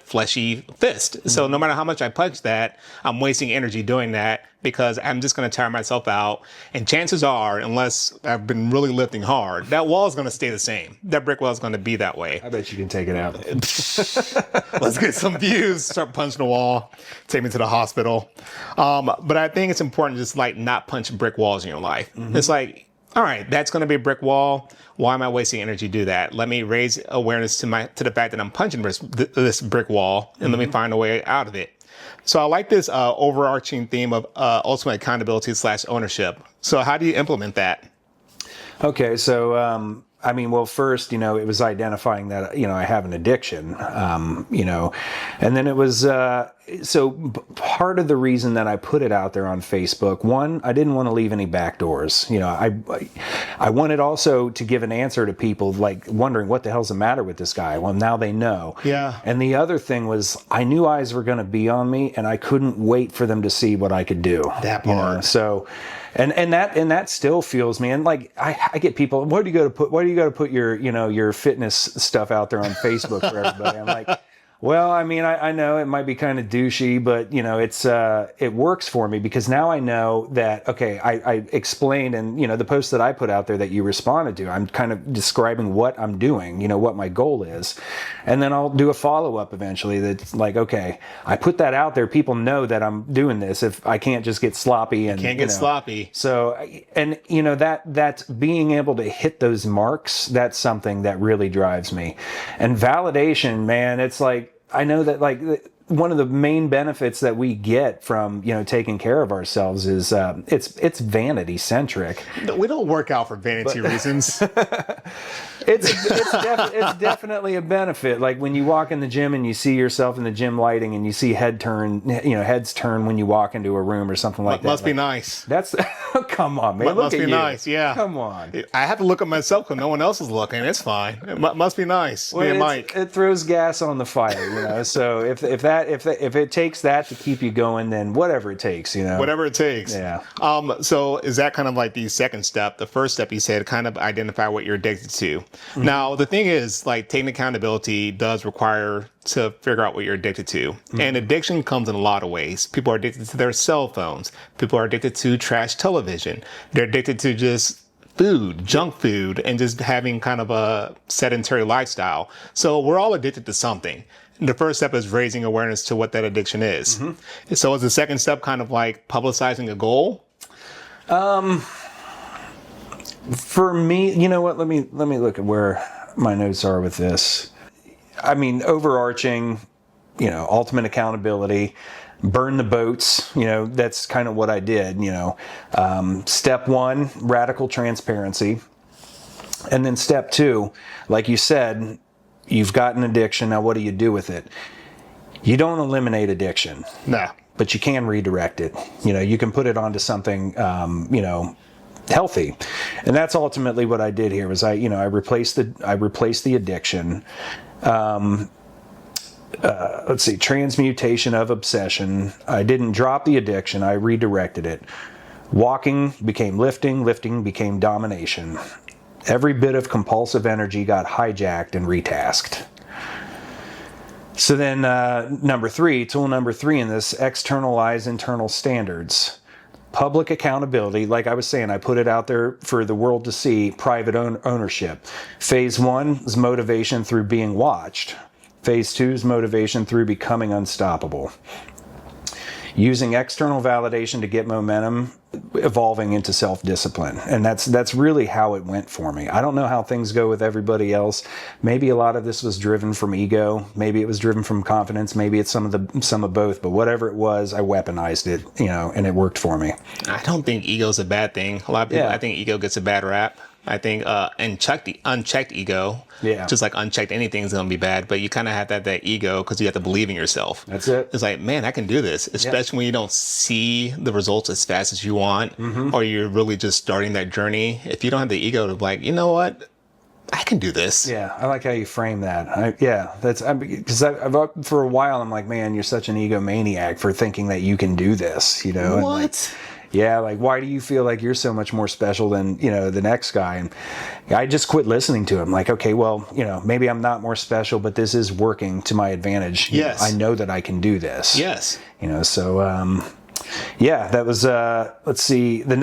fleshy fist. So no matter how much I punch that, I'm wasting energy doing that because I'm just going to tire myself out. And chances are, unless I've been really lifting hard, that wall is going to stay the same. That brick wall is going to be that way. I bet you can take it out. Let's get some views. Start punching the wall. Take me to the hospital. But I think it's important just not punch brick walls in your life. It's like, all right, that's going to be a brick wall. Why am I wasting energy to do that? Let me raise awareness to the fact that I'm punching this brick wall, and let me find a way out of it. So I like this overarching theme of ultimate accountability / ownership. So how do you implement that? Okay, so first, it was identifying that, I have an addiction, and then it was, part of the reason that I put it out there on Facebook, one, I didn't want to leave any back doors. I wanted also to give an answer to people wondering what the hell's the matter with this guy. Well, now they know. Yeah. And the other thing was I knew eyes were going to be on me and I couldn't wait for them to see what I could do. That part. So, and that still fuels me. And I get people, why do you go to put your fitness stuff out there on Facebook for everybody? I'm like, well, I know it might be kind of douchey, but it works for me because now I know that, okay, I explained and, the post that I put out there that you responded to, I'm kind of describing what I'm doing, what my goal is. And then I'll do a follow-up eventually that's like, okay, I put that out there. People know that I'm doing this. If I can't just get sloppy and can't get sloppy. So, and that's being able to hit those marks. That's something that really drives me. And validation, man, it's like, I know that one of the main benefits that we get from, taking care of ourselves is it's vanity centric. We don't work out for vanity reasons. It's definitely a benefit. Like when you walk in the gym and you see yourself in the gym lighting and you see heads turn when you walk into a room or something like that. Must be nice. That's come on, man. Must be nice. Yeah. Come on. I have to look at myself because no one else is looking. It's fine. It must be nice. Well, Mike. It throws gas on the fire, So if it takes that to keep you going, then whatever it takes, Whatever it takes. Yeah. So is that kind of like the second step? The first step you said, kind of identify what you're addicted to. Mm-hmm. Now, the thing is, taking accountability does require to figure out what you're addicted to. Mm-hmm. And addiction comes in a lot of ways. People are addicted to their cell phones. People are addicted to trash television. They're addicted to just food, junk food, and just having kind of a sedentary lifestyle. So we're all addicted to something. The first step is raising awareness to what that addiction is. Mm-hmm. So is the second step kind of like publicizing a goal? For me, you know what? Let me look at where my notes are with this. Overarching, ultimate accountability. burn the boats. That's kind of what I did. Step one, radical transparency. And then step two, like you said, you've got an addiction. Now, what do you do with it? You don't eliminate addiction. No. But you can redirect it. You can put it onto something, healthy. And that's ultimately what I did here was I replaced the addiction. Transmutation of obsession. I didn't drop the addiction. I redirected it. Walking became lifting. Lifting became domination. Every bit of compulsive energy got hijacked and retasked. So then tool number three in this, externalize internal standards. Public accountability, like I was saying, I put it out there for the world to see, private ownership. Phase one is motivation through being watched. Phase two is motivation through becoming unstoppable. Using external validation to get momentum, evolving into self-discipline. And that's really how it went for me. I don't know how things go with everybody else. Maybe a lot of this was driven from ego. Maybe it was driven from confidence. Maybe it's some of both. But whatever it was, I weaponized it, and it worked for me. I don't think ego's a bad thing. A lot of people, I think ego gets a bad rap. I think unchecked ego, just like unchecked anything is going to be bad, but you kind of have that ego because you have to believe in yourself. That's it. It's like, man, I can do this, especially when you don't see the results as fast as you want, or you're really just starting that journey. If you don't have the ego to be like, you know what, I can do this. Yeah, I like how you frame that. Because for a while I'm like, man, you're such an egomaniac for thinking that you can do this, What? Why do you feel like you're so much more special than, the next guy? And I just quit listening to him. Like, okay, well, maybe I'm not more special, but this is working to my advantage. Yes. I know that I can do this. Yes. That was, let's see, the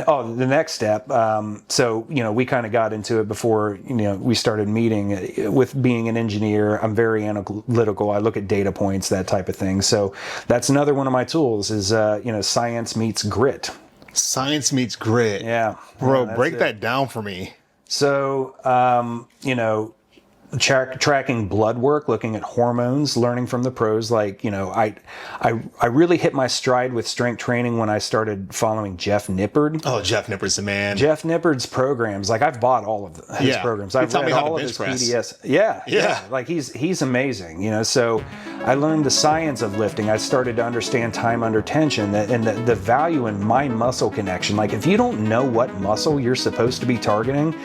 next step. We kind of got into it before, we started meeting. With being an engineer, I'm very analytical. I look at data points, that type of thing. So that's another one of my tools is, science meets grit. Science meets grit. Yeah. Bro, break that down for me. So, tracking blood work, looking at hormones, learning from the pros. I really hit my stride with strength training when I started following Jeff Nippard. Oh, Jeff Nippard's the man. Jeff Nippard's programs, I've bought all of his programs. I've read all of his PDS. Yeah. He's amazing. So I learned the science of lifting. I started to understand time under tension and the value in mind-muscle connection. If you don't know what muscle you're supposed to be targeting,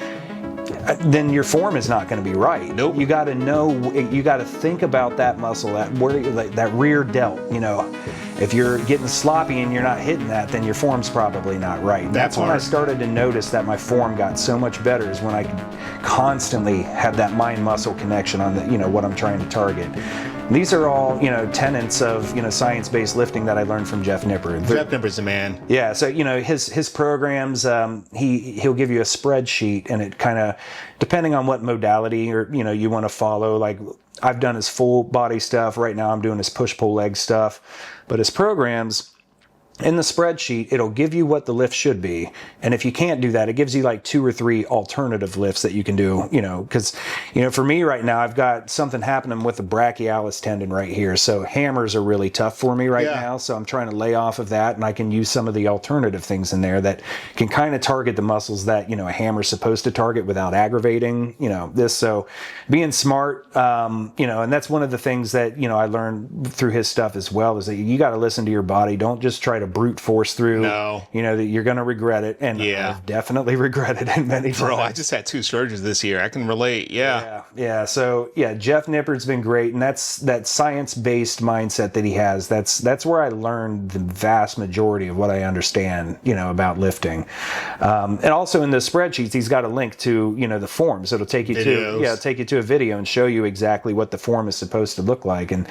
then your form is not going to be right. Nope. You got to know. You got to think about that muscle, that rear delt. If you're getting sloppy and you're not hitting that, then your form's probably not right. That's when I started to notice that my form got so much better. Is when I could constantly have that mind-muscle connection on what I'm trying to target. These are all, tenets of, science-based lifting that I learned from Jeff Nippard. Jeff Nippard's the man. Yeah, so, his programs, he'll give you a spreadsheet, and it kind of, depending on what modality or, you want to follow, I've done his full body stuff. Right now I'm doing his push-pull leg stuff. But his programs, in the spreadsheet, it'll give you what the lift should be. And if you can't do that, it gives you 2 or 3 alternative lifts that you can do, because, for me right now, I've got something happening with the brachialis tendon right here. So hammers are really tough for me right now. So I'm trying to lay off of that, and I can use some of the alternative things in there that can kind of target the muscles that, a hammer's supposed to target without aggravating, this. So being smart, and that's one of the things that, I learned through his stuff as well, is that you got to listen to your body. Don't just try to brute force through. No. That you're going to regret it. And I've definitely regretted it many times. Bro, I just had 2 surgeries this year. I can relate. Yeah. So Jeff Nippard's been great. And that's that science-based mindset that he has. That's where I learned the vast majority of what I understand, about lifting. And also in the spreadsheets, he's got a link to, the forms. It'll take you to a video and show you exactly what the form is supposed to look like. And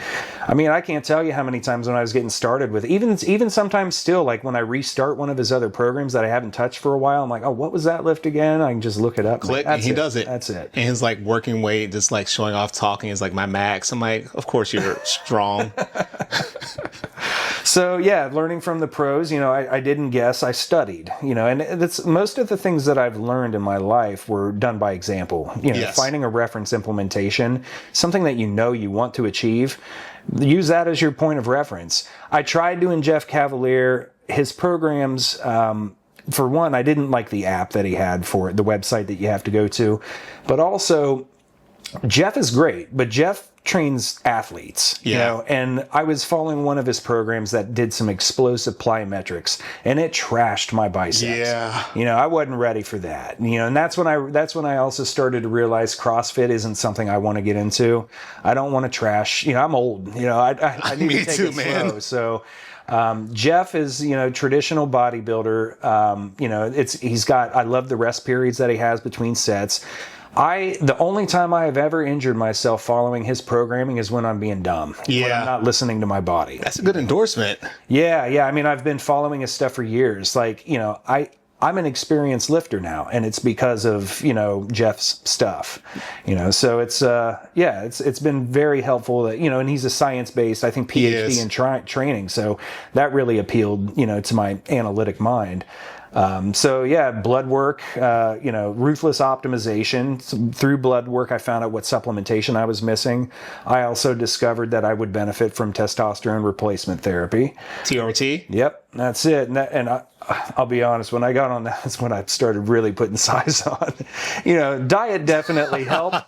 I can't tell you how many times when I was getting started with even sometimes still, when I restart one of his other programs that I haven't touched for a while, I'm like, oh, what was that lift again? I can just look it up. Click, and he does it. That's it. And his working weight, just showing off talking is my max. I'm like, of course you're strong. So learning from the pros, I didn't guess, I studied, and that's most of the things that I've learned in my life were done by example. Finding a reference implementation, something that you want to achieve. use that as your point of reference. I tried doing Jeff Cavaliere, his programs. For one, I didn't like the app that he had for the website that you have to go to, but also Jeff is great, but Jeff trains athletes, you know, and I was following one of his programs that did some explosive plyometrics, and it trashed my biceps. Yeah. You know, I wasn't ready for that. You know, and that's when I also started to realize CrossFit isn't something I want to get into. I don't want to trash. You know, I'm old. You know, I need to take it slow. So. Jeff is, you know, traditional bodybuilder. You know, I love the rest periods that he has between sets. The only time I have ever injured myself following his programming is when I'm being dumb. Yeah. When I'm not listening to my body. That's a good endorsement. Yeah. I mean, I've been following his stuff for years. Like, you know, I'm an experienced lifter now, and it's because of, you know, Jeff's stuff, you know, so it's been very helpful that, you know, and he's a science-based, I think, PhD in training. So that really appealed, you know, to my analytic mind. Blood work, you know, ruthless optimization. Through blood work, I found out what supplementation I was missing. I also discovered that I would benefit from testosterone replacement therapy. TRT? Yep, that's it. I'll be honest, when I got on that, that's when I started really putting size on. You know, diet definitely helped.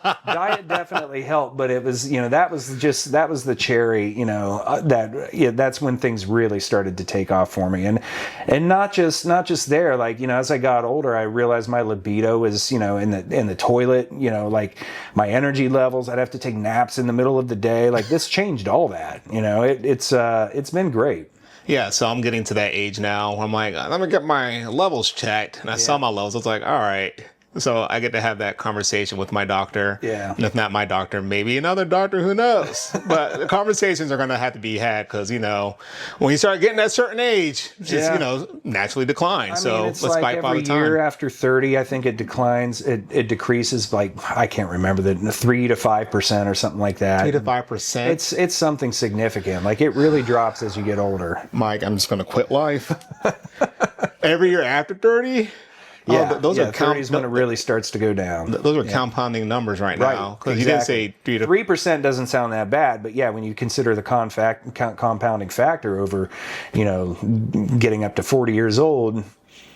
But it was, you know, that was the cherry, you know, that's when things really started to take off for me. And not just there, like, you know, as I got older, I realized my libido was, you know, in the toilet, you know, like my energy levels, I'd have to take naps in the middle of the day. Like, this changed all that, you know, it's been great. Yeah, so I'm getting to that age now where I'm like, let me get my levels checked. And I saw my levels. I was like, all right. So I get to have that conversation with my doctor. Yeah. And if not my doctor, maybe another doctor, who knows? But the conversations are going to have to be had because, you know, when you start getting that certain age, it's just, you know, naturally decline. I mean, it's let's fight every year after 30, I think it declines. It decreases, like, I can't remember, 3 to 5% or something like that. 3 to 5%? It's something significant. Like, it really drops as you get older. Mike, I'm just going to quit life. Every year after 30? Yeah, those are 30 is when it really starts to go down. Those are compounding numbers right now. Because you didn't say 3% doesn't sound that bad, but yeah, when you consider the compounding factor over, you know, getting up to 40 years old,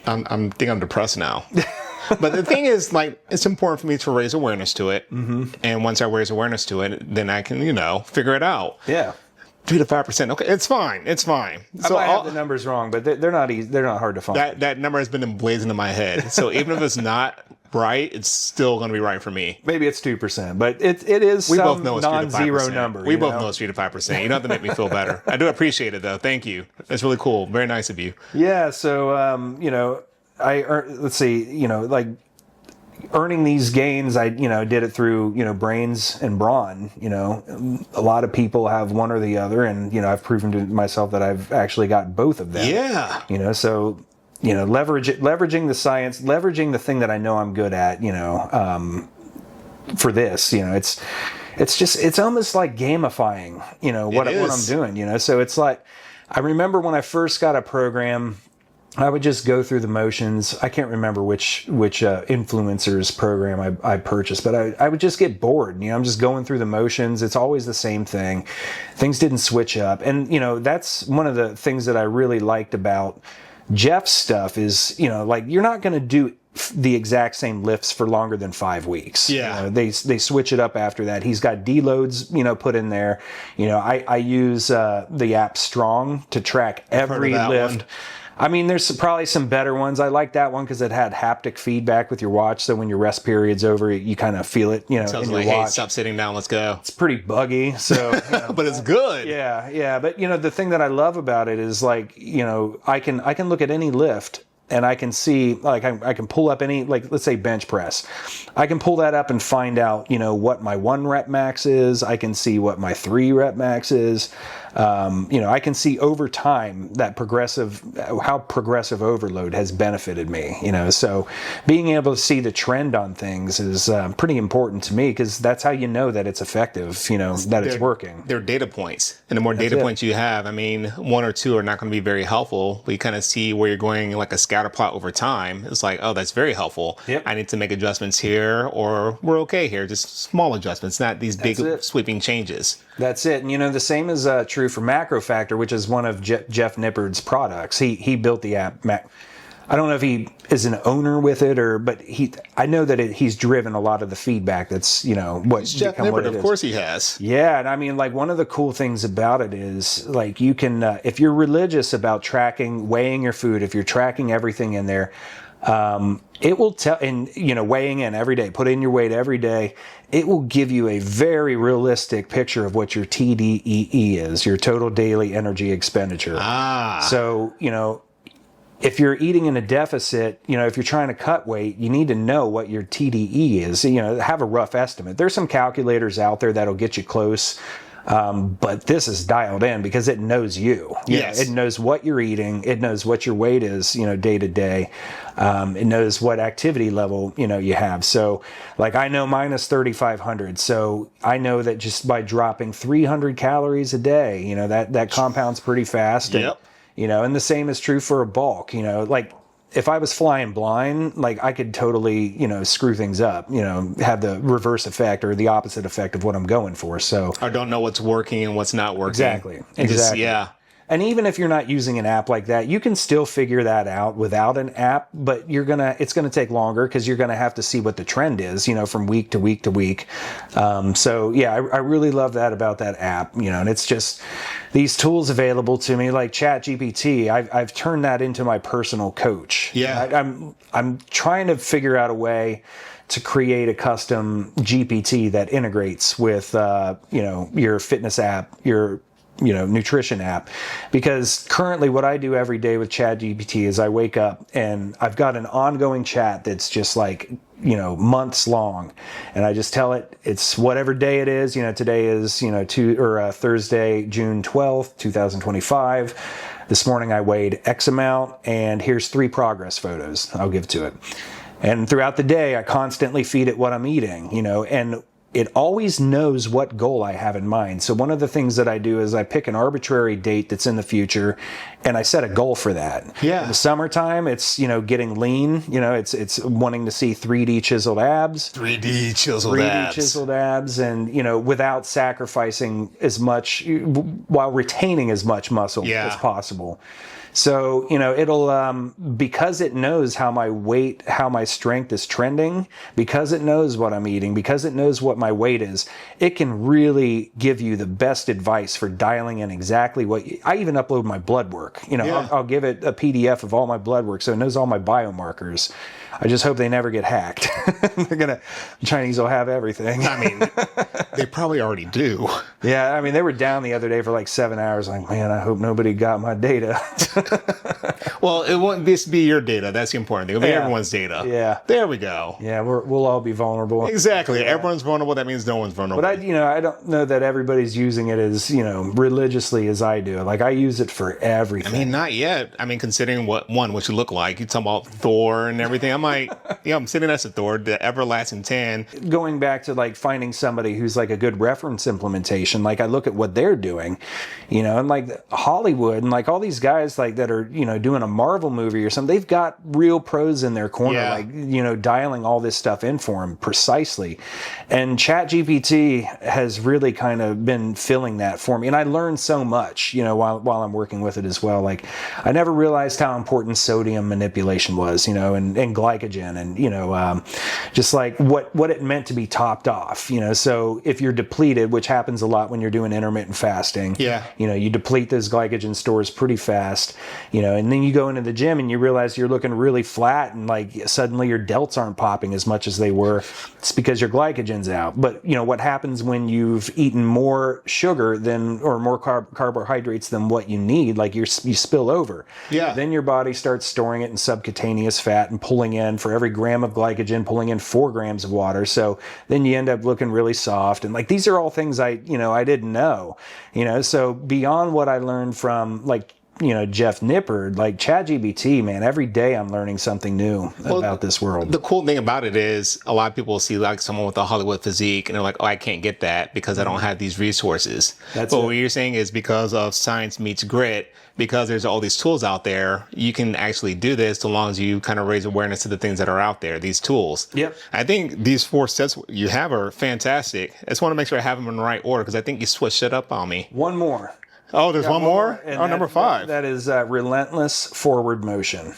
I'm depressed now. But the thing is, like, it's important for me to raise awareness to it, and once I raise awareness to it, then I can, you know, figure it out. Yeah. 3 to 5%. Okay, it's fine. So I have the numbers wrong, but they're not easy. They're not hard to find. That number has been emblazoned in my head. So even if it's not right, it's still going to be right for me. Maybe it's 2%, but it is we some both know it's non-zero number. We both know it's 3 to 5%. You don't have to make me feel better. I do appreciate it, though. Thank you. It's really cool. Very nice of you. Yeah. So you know, let's see. You know, like, earning these gains, I, you know, did it through, you know, brains and brawn. You know, a lot of people have one or the other, and, you know, I've proven to myself that I've actually got both of them. Yeah. You know, so, you know, leveraging the science, leveraging the thing that I know I'm good at, you know, for this, you know, it's almost like gamifying, you know, what I'm doing, you know. So it's like, I remember when I first got a program, I would just go through the motions. I can't remember which influencer's program I purchased, but I would just get bored. You know, I'm just going through the motions. It's always the same thing. Things didn't switch up. And, you know, that's one of the things that I really liked about Jeff's stuff is, you know, like, you're not going to do the exact same lifts for longer than 5 weeks. Yeah. You know, they switch it up after that. He's got deloads, you know, put in there. You know, I use the app Strong to track every lift. One. I mean, there's probably some better ones. I like that one because it had haptic feedback with your watch. So when your rest period's over, you kind of feel it, you know, in your watch. Hey, stop sitting down, let's go. It's pretty buggy. So, you know, but it's good. Yeah. But, you know, the thing that I love about it is, like, you know, I can look at any lift and I can see, like, I can pull up any, like, let's say bench press. I can pull that up and find out, you know, what my 1 rep max is. I can see what my 3 rep max is. You know, I can see over time that how progressive overload has benefited me, you know. So being able to see the trend on things is pretty important to me, because that's how you know that it's effective, you know, that it's working. They're data points. And the more data points you have, I mean, 1 or 2 are not going to be very helpful. But you kind of see where you're going, like a scaffold scatter plot over time, it's like, oh, that's very helpful. Yep. I need to make adjustments here, or we're okay here. Just small adjustments, not these big sweeping changes. That's it. And, the same is true for Macro Factor, which is one of Jeff Nippard's products. He built the app. I don't know if he is an owner with it but I know that he's driven a lot of the feedback that's, what's Jeff Nippard, of course he has. Yeah. And I mean, like, one of the cool things about it is, like, you can, if you're religious about weighing your food, if you're tracking everything in there, it will tell, and, weighing in every day, put in your weight every day, it will give you a very realistic picture of what your TDEE is, your total daily energy expenditure. So, if you're eating in a deficit, if you're trying to cut weight, you need to know what your TDE is, have a rough estimate. There's some calculators out there that'll get you close. But this is dialed in because it knows you. Yes. It knows what you're eating. It knows what your weight is, day to day. It knows what activity level, you have. So, like, I know mine is 3,500. So I know that just by dropping 300 calories a day, that compounds pretty fast. Yep. And the same is true for a bulk, like, if I was flying blind, like, I could totally, screw things up, have the reverse effect or the opposite effect of what I'm going for. So I don't know what's working and what's not working. Exactly. Yeah. And even if you're not using an app like that, you can still figure that out without an app, but it's going to take longer because you're going to have to see what the trend is, from week to week to week. So yeah, I really love that about that app, and it's just these tools available to me, like ChatGPT. I've turned that into my personal coach. Yeah. I'm trying to figure out a way to create a custom GPT that integrates with, your fitness app, your nutrition app, because currently what I do every day with ChatGPT is I wake up and I've got an ongoing chat that's just like, months long, and I just tell it it's whatever day it is. Today is, Thursday, June 12th, 2025. This morning I weighed X amount, and here's 3 progress photos I'll give to it. And throughout the day, I constantly feed it what I'm eating, and it always knows what goal I have in mind. So one of the things that I do is I pick an arbitrary date that's in the future, and I set a goal for that. Yeah. In the summertime, it's, getting lean. It's wanting to see 3D chiseled abs. 3D chiseled 3D abs. chiseled abs, and, without sacrificing as much, while retaining as much muscle as possible. So, it'll, because it knows how my weight, how my strength is trending, because it knows what I'm eating, because it knows what my weight is, it can really give you the best advice for dialing in exactly what I even upload my blood work. I'll give it a PDF of all my blood work, so it knows all my biomarkers. I just hope they never get hacked. The Chinese will have everything. I mean, they probably already do. Yeah, I mean, they were down the other day for like 7 hours. Like, man, I hope nobody got my data. Well, it won't just be your data. That's the important thing. It'll be everyone's data. Yeah. There we go. Yeah, we'll all be vulnerable. Exactly. Yeah. Everyone's vulnerable. That means no one's vulnerable. But I don't know that everybody's using it as, religiously as I do. Like, I use it for everything. I mean, not yet. I mean, considering what you look like. You talk about Thor and everything. I'm like, I'm sitting next to Thor, the everlasting tan. Going back to like finding somebody who's like a good reference implementation, like I look at what they're doing, and like Hollywood and like all these guys like that are, doing a Marvel movie or something, they've got real pros in their corner, like, dialing all this stuff in for them precisely. And ChatGPT has really kind of been filling that for me. And I learned so much, while I'm working with it as well. Like, I never realized how important sodium manipulation was, and glycogen and, just like what it meant to be topped off, so if you're depleted, which happens a lot when you're doing intermittent fasting, you deplete those glycogen stores pretty fast, and then you go into the gym and you realize you're looking really flat and like suddenly your delts aren't popping as much as they were. It's because your glycogen's out. But what happens when you've eaten more sugar or more carbohydrates than what you need, like you spill over. Yeah. Then your body starts storing it in subcutaneous fat and pulling in, for every gram of glycogen, pulling in 4 grams of water. So then you end up looking really soft. And like, these are all things I didn't know, so beyond what I learned from like Jeff Nippard, like ChatGPT, man, every day I'm learning something new about this world. The cool thing about it is a lot of people see like someone with a Hollywood physique and they're like, oh, I can't get that because I don't have these resources. But what you're saying is because of science meets grit, because there's all these tools out there, you can actually do this so long as you kind of raise awareness to the things that are out there, these tools. Yep. I think these 4 steps you have are fantastic. I just want to make sure I have them in the right order because I think you switched it up on me. One more. Oh, there's one more? Number 5. That is relentless forward motion.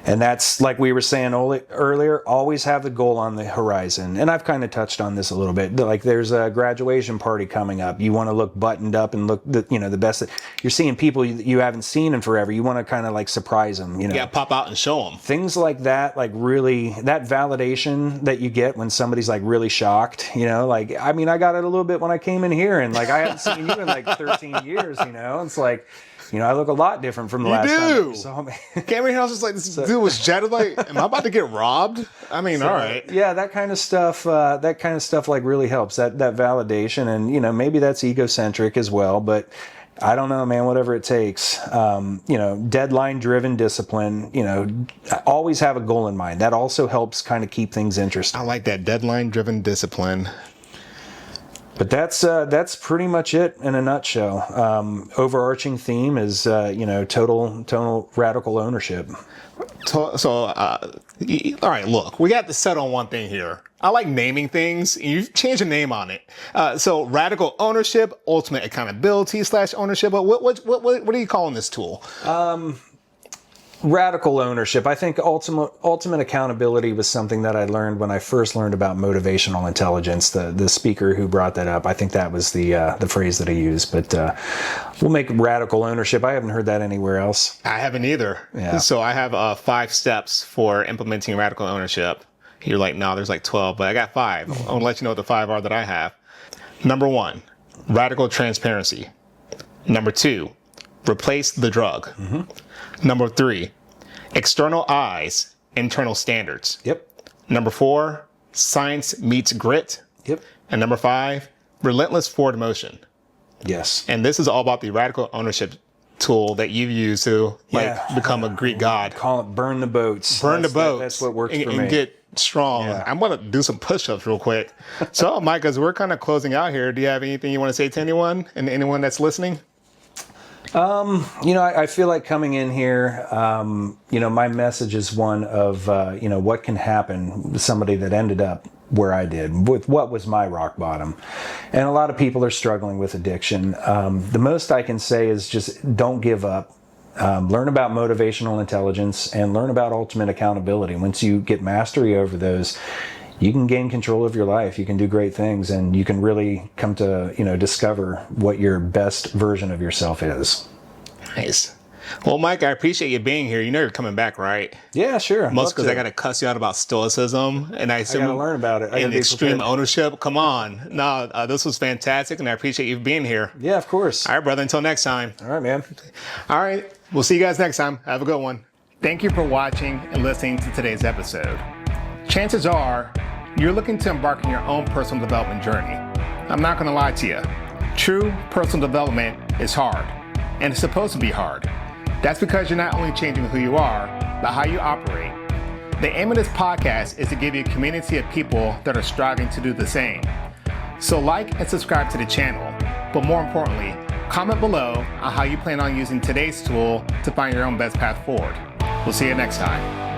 And that's, like we were saying earlier, always have the goal on the horizon. And I've kind of touched on this a little bit. Like there's a graduation party coming up. You want to look buttoned up and look the best. You're seeing people you haven't seen in forever. You want to kind of like surprise them. Yeah, pop out and show them. Things like that, like really, that validation that you get when somebody's like really shocked, like, I mean, I got it a little bit when I came in here and like I haven't seen you in like 13 years, It's like, I look a lot different from the last time you saw me. Came in here, I was just like, this dude was jetted. Like, am I about to get robbed? I mean, all right. Yeah, that kind of stuff. Like really helps. That validation, and maybe that's egocentric as well. But I don't know, man. Whatever it takes. Deadline-driven discipline. Always have a goal in mind. That also helps kind of keep things interesting. I like that deadline-driven discipline. But that's pretty much it in a nutshell. Overarching theme is total radical ownership. All right, look, we got to settle on one thing here. I like naming things, and you've changed the name on it. So radical ownership, ultimate accountability / ownership. What are you calling this tool? Radical ownership. I think ultimate accountability was something that I learned when I first learned about motivational intelligence. The speaker who brought that up, I think that was the phrase that I used. But we'll make radical ownership. I haven't heard that anywhere else. I haven't either. Yeah. So I have 5 steps for implementing radical ownership. You're like, no, there's like 12, but I got 5. I'll let you know what the 5 are that I have. Number 1, radical transparency. Number 2, replace the drug. Mm-hmm. Number 3, external eyes, internal standards. Yep. Number 4, science meets grit. Yep. And number 5, relentless forward motion. Yes. And this is all about the radical ownership tool that you've used to become a Greek god. Call it burn the boats. Burn the boats. That's what works for me. And get strong. Yeah. I'm going to do some push-ups real quick. So, Mike, as we're kind of closing out here, do you have anything you want to say to anyone and anyone that's listening? I feel like coming in here, my message is one of, what can happen with somebody that ended up where I did, with what was my rock bottom. And a lot of people are struggling with addiction. The most I can say is just don't give up. Learn about motivational intelligence and learn about ultimate accountability. Once you get mastery over those, you can gain control of your life. You can do great things, and you can really come to, discover what your best version of yourself is. Nice. Well, Mike, I appreciate you being here. You know you're coming back, right? Yeah, sure. Most because I got to cuss you out about stoicism, and I got to learn about it. And extreme ownership. Come on. No, this was fantastic, and I appreciate you being here. Yeah, of course. All right, brother. Until next time. All right, man. All right. We'll see you guys next time. Have a good one. Thank you for watching and listening to today's episode. Chances are you're looking to embark on your own personal development journey. I'm not going to lie to you. True personal development is hard, and it's supposed to be hard. That's because you're not only changing who you are, but how you operate. The aim of this podcast is to give you a community of people that are striving to do the same. So like and subscribe to the channel, but more importantly, comment below on how you plan on using today's tool to find your own best path forward. We'll see you next time.